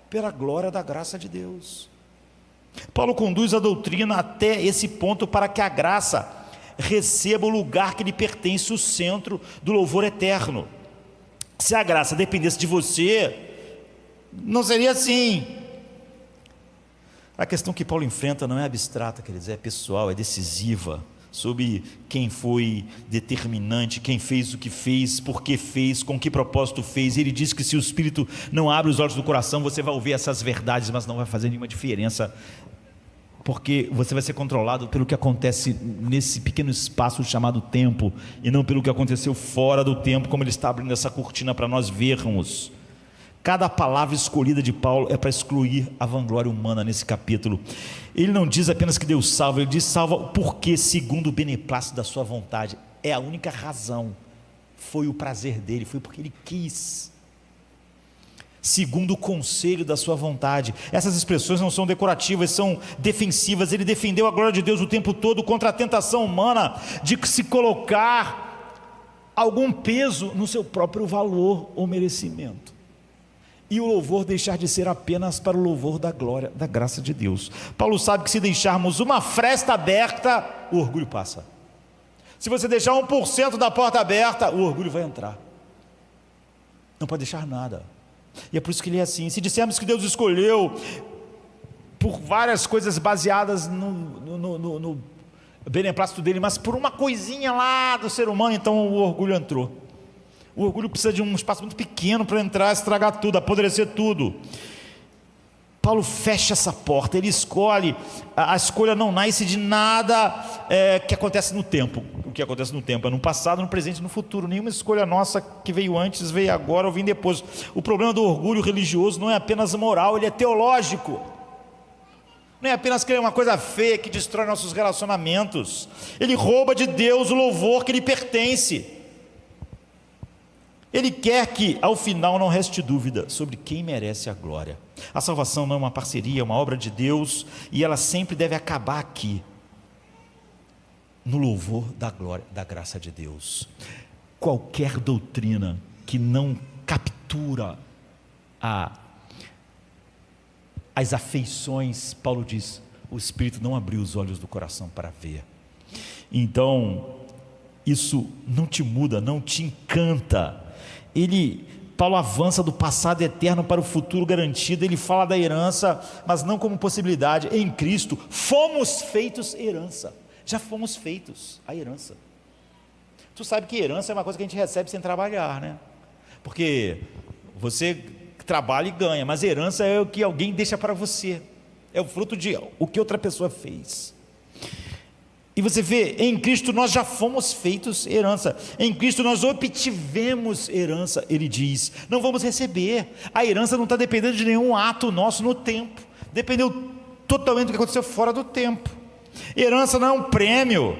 pela glória da graça de Deus. Paulo conduz a doutrina até esse ponto para que a graça receba o lugar que lhe pertence, o centro do louvor eterno. Se a graça dependesse de você, não seria assim. A questão que Paulo enfrenta não é abstrata, quer dizer, é pessoal, é decisiva. sobre quem foi determinante, quem fez o que fez, por que fez, com que propósito fez. Ele diz que se o Espírito não abre os olhos do coração, você vai ouvir essas verdades, mas não vai fazer nenhuma diferença, porque você vai ser controlado pelo que acontece nesse pequeno espaço chamado tempo, e não pelo que aconteceu fora do tempo, como ele está abrindo essa cortina para nós vermos. Cada palavra escolhida de Paulo é para excluir a vanglória humana nesse capítulo. Ele não diz apenas que Deus salva, ele diz salva porque segundo o beneplácito da sua vontade. É a única razão, foi o prazer dele, foi porque ele quis, segundo o conselho da sua vontade. Essas expressões não são decorativas, são defensivas. Ele defendeu a glória de Deus o tempo todo contra a tentação humana de se colocar algum peso no seu próprio valor ou merecimento, e o louvor deixar de ser apenas para o louvor da glória, da graça de Deus. Paulo sabe que se deixarmos uma fresta aberta, o orgulho passa. Se você deixar 1% da porta aberta, o orgulho vai entrar. Não pode deixar nada. E é por isso que ele é assim. Se dissermos que Deus escolheu por várias coisas baseadas no beneplácito dele, mas por uma coisinha lá do ser humano, então o orgulho entrou. O orgulho precisa de um espaço muito pequeno para entrar, estragar tudo, apodrecer tudo. Paulo fecha essa porta, ele escolhe, a escolha não nasce de nada que acontece no tempo. O que acontece no tempo é no passado, no presente e no futuro. Nenhuma escolha nossa que veio antes, veio agora ou vem depois. O problema do orgulho religioso não é apenas moral, ele é teológico. Não é apenas querer uma coisa feia que destrói nossos relacionamentos. Ele rouba de Deus o louvor que lhe pertence. Ele quer que ao final não reste dúvida sobre quem merece a glória. A salvação não é uma parceria, é uma obra de Deus, e ela sempre deve acabar aqui, no louvor da glória, da graça de Deus. Qualquer doutrina que não captura as afeições, Paulo diz, o Espírito não abriu os olhos do coração para ver. Então, isso não te muda, não te encanta. Paulo avança do passado eterno para o futuro garantido. Ele fala da herança, mas não como possibilidade. Em Cristo fomos feitos herança. Já fomos feitos a herança. Tu sabe que herança é uma coisa que a gente recebe sem trabalhar, né? Porque você trabalha e ganha, mas herança é o que alguém deixa para você, é o fruto de o que outra pessoa fez. E você vê, em Cristo nós já fomos feitos herança, em Cristo nós obtivemos herança. Ele diz, não vamos receber, a herança não está dependendo de nenhum ato nosso no tempo, dependeu totalmente do que aconteceu fora do tempo. Herança não é um prêmio,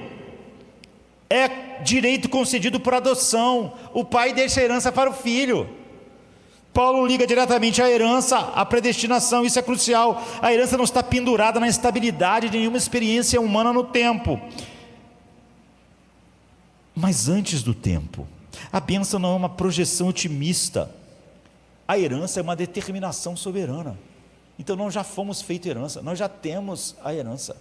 é direito concedido por adoção. O pai deixa a herança para o filho. Paulo liga diretamente a herança, a predestinação, isso é crucial. A herança não está pendurada na estabilidade de nenhuma experiência humana no tempo, mas antes do tempo. A bênção não é uma projeção otimista, a herança é uma determinação soberana. Então nós já fomos feito herança, nós já temos a herança.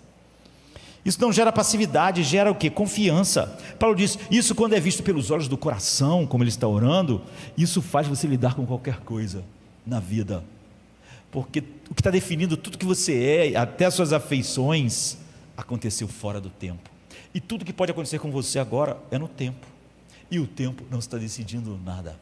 Isso não gera passividade, gera o quê? Confiança. Paulo diz, isso quando é visto pelos olhos do coração, como ele está orando, isso faz você lidar com qualquer coisa na vida, porque o que está definindo tudo que você é, até as suas afeições, aconteceu fora do tempo, e tudo que pode acontecer com você agora é no tempo, e o tempo não está decidindo nada.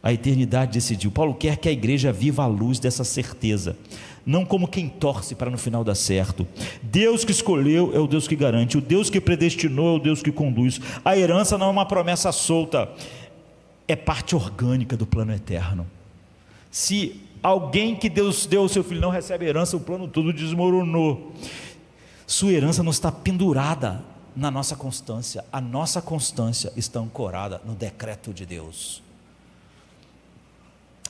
A eternidade decidiu. Paulo quer que a igreja viva à luz dessa certeza, não como quem torce para no final dar certo. Deus que escolheu é o Deus que garante, o Deus que predestinou é o Deus que conduz. A herança não é uma promessa solta, é parte orgânica do plano eterno. Se alguém que Deus deu ao seu filho não recebe herança, o plano todo desmoronou. Sua herança não está pendurada na nossa constância, a nossa constância está ancorada no decreto de Deus.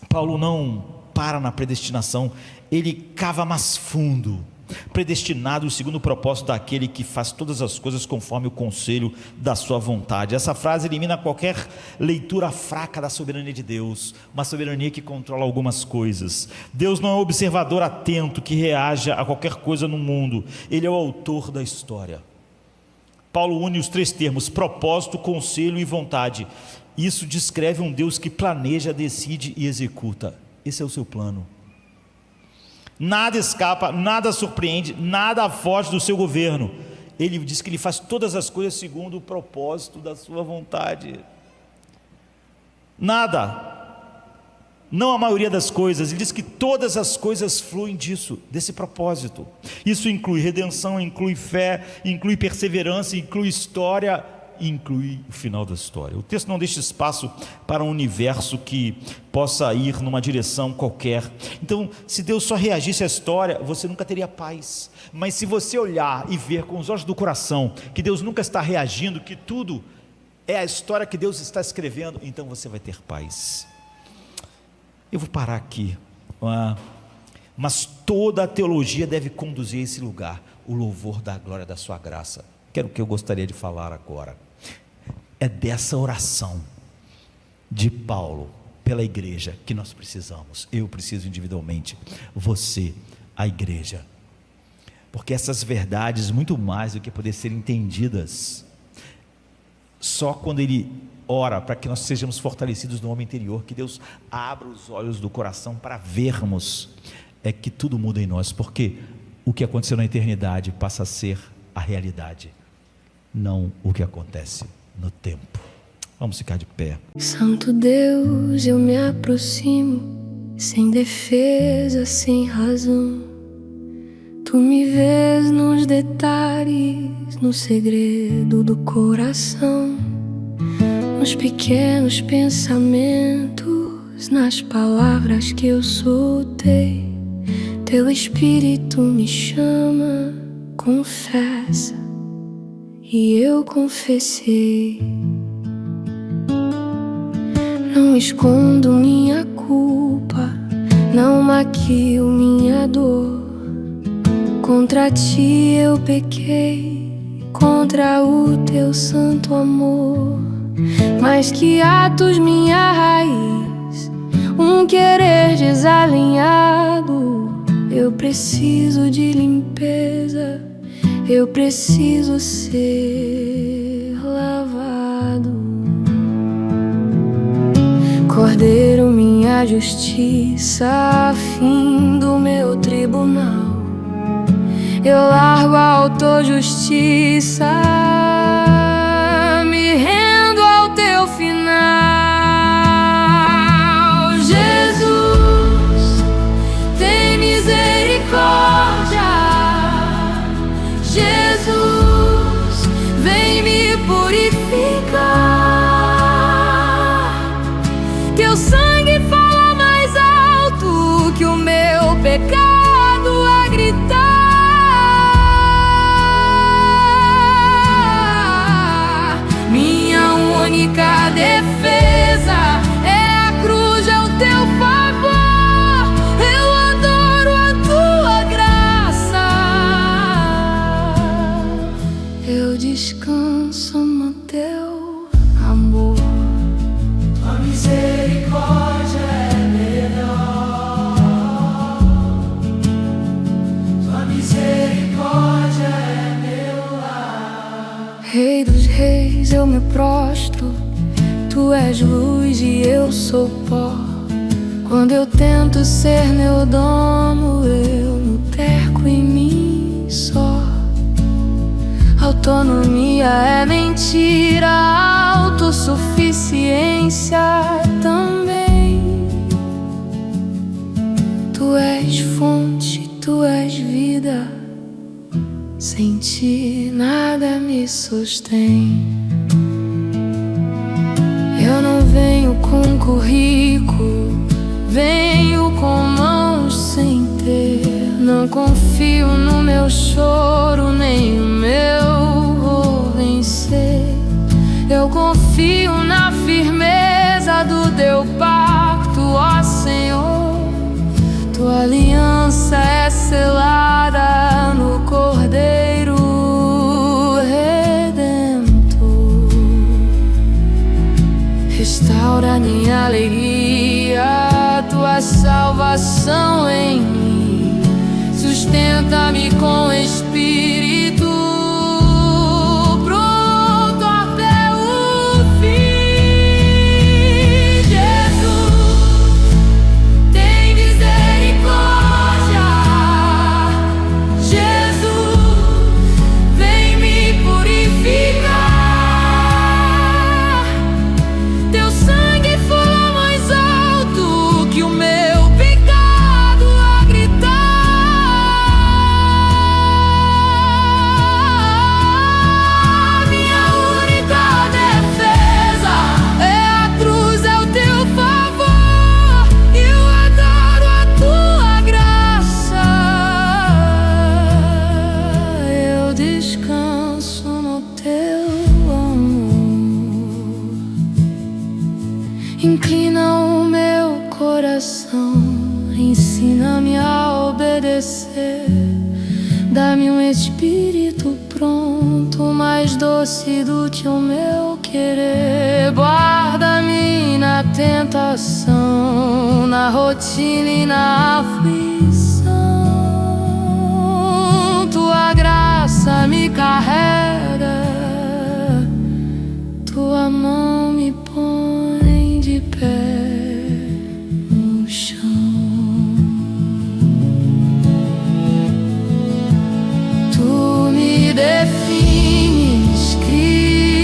Paulo não para na predestinação, ele cava mais fundo. Predestinado segundo o propósito daquele que faz todas as coisas conforme o conselho da sua vontade. Essa frase elimina qualquer leitura fraca da soberania de Deus, uma soberania que controla algumas coisas. Deus não é um observador atento que reaja a qualquer coisa no mundo, ele é o autor da história. Paulo une os três termos, propósito, conselho e vontade. Isso descreve um Deus que planeja, decide e executa. Esse é o seu plano. Nada escapa, nada surpreende, nada foge do seu governo. Ele diz que Ele faz todas as coisas segundo o propósito da sua vontade. Nada, não a maioria das coisas. Ele diz que todas as coisas fluem disso, desse propósito. Isso inclui redenção, inclui fé, inclui perseverança, inclui história, inclui o final da história. O texto não deixa espaço para um universo que possa ir numa direção qualquer. Então, se Deus só reagisse à história, você nunca teria paz. Mas se você olhar e ver com os olhos do coração que Deus nunca está reagindo, que tudo é a história que Deus está escrevendo, então você vai ter paz. Eu vou parar aqui, mas toda a teologia deve conduzir a esse lugar, o louvor da glória da sua graça. Que era o que eu gostaria de falar agora. É dessa oração de Paulo pela igreja que nós precisamos. Eu preciso individualmente, você, a igreja, porque essas verdades, muito mais do que poder ser entendidas, só quando ele ora para que nós sejamos fortalecidos no homem interior, que Deus abra os olhos do coração para vermos, é que tudo muda em nós, porque o que aconteceu na eternidade passa a ser a realidade, não o que acontece no tempo. Vamos ficar de pé. Santo Deus, eu me aproximo, sem defesa, sem razão. Tu me vês nos detalhes, no segredo do coração, nos pequenos pensamentos, nas palavras que eu soltei. Teu Espírito me chama, confessa, e eu confessei. Não escondo minha culpa, não maquio minha dor. Contra ti eu pequei, contra o teu santo amor. Mas que atos minha raiz, um querer desalinhado. Eu preciso de limpeza, eu preciso ser lavado. Cordeiro, minha justiça, fim do meu tribunal. Eu largo a autojustiça, me rendo ao teu final. Jesus, tem misericórdia. Jesus, vem me purificar. Teu sangue fala mais alto que o meu pecado a gritar. Minha única defesa é a cruz, é o teu favor. Eu adoro a tua graça. Eu descanso no teu amor. A misericórdia é melhor. A misericórdia é meu lar. Rei dos reis, eu me prostro. Tu és luz e eu sou pó. Quando eu tento ser meu dono, eu no terco em mim só. Autonomia é mentira, autossuficiência também. Tu és fonte, tu és vida. Sem ti nada me sustém. Eu não venho com currículo, venho com mãos sem ter. Não confio no meu choro, nem o meu vou vencer. Eu confio na firmeza do teu pacto, ó Senhor. Tua aliança é selada no Cordeiro Redentor. Restaura minha alegria, tua salvação em mim. Sustenta-me com espírito pronto até o fim. Jesus, tem misericórdia. Jesus, vem me Inclina o meu coração, ensina-me a obedecer. Dá-me um espírito pronto, mais doce do que o meu querer. Guarda-me na tentação, na rotina e na aflição. Tua graça me carrega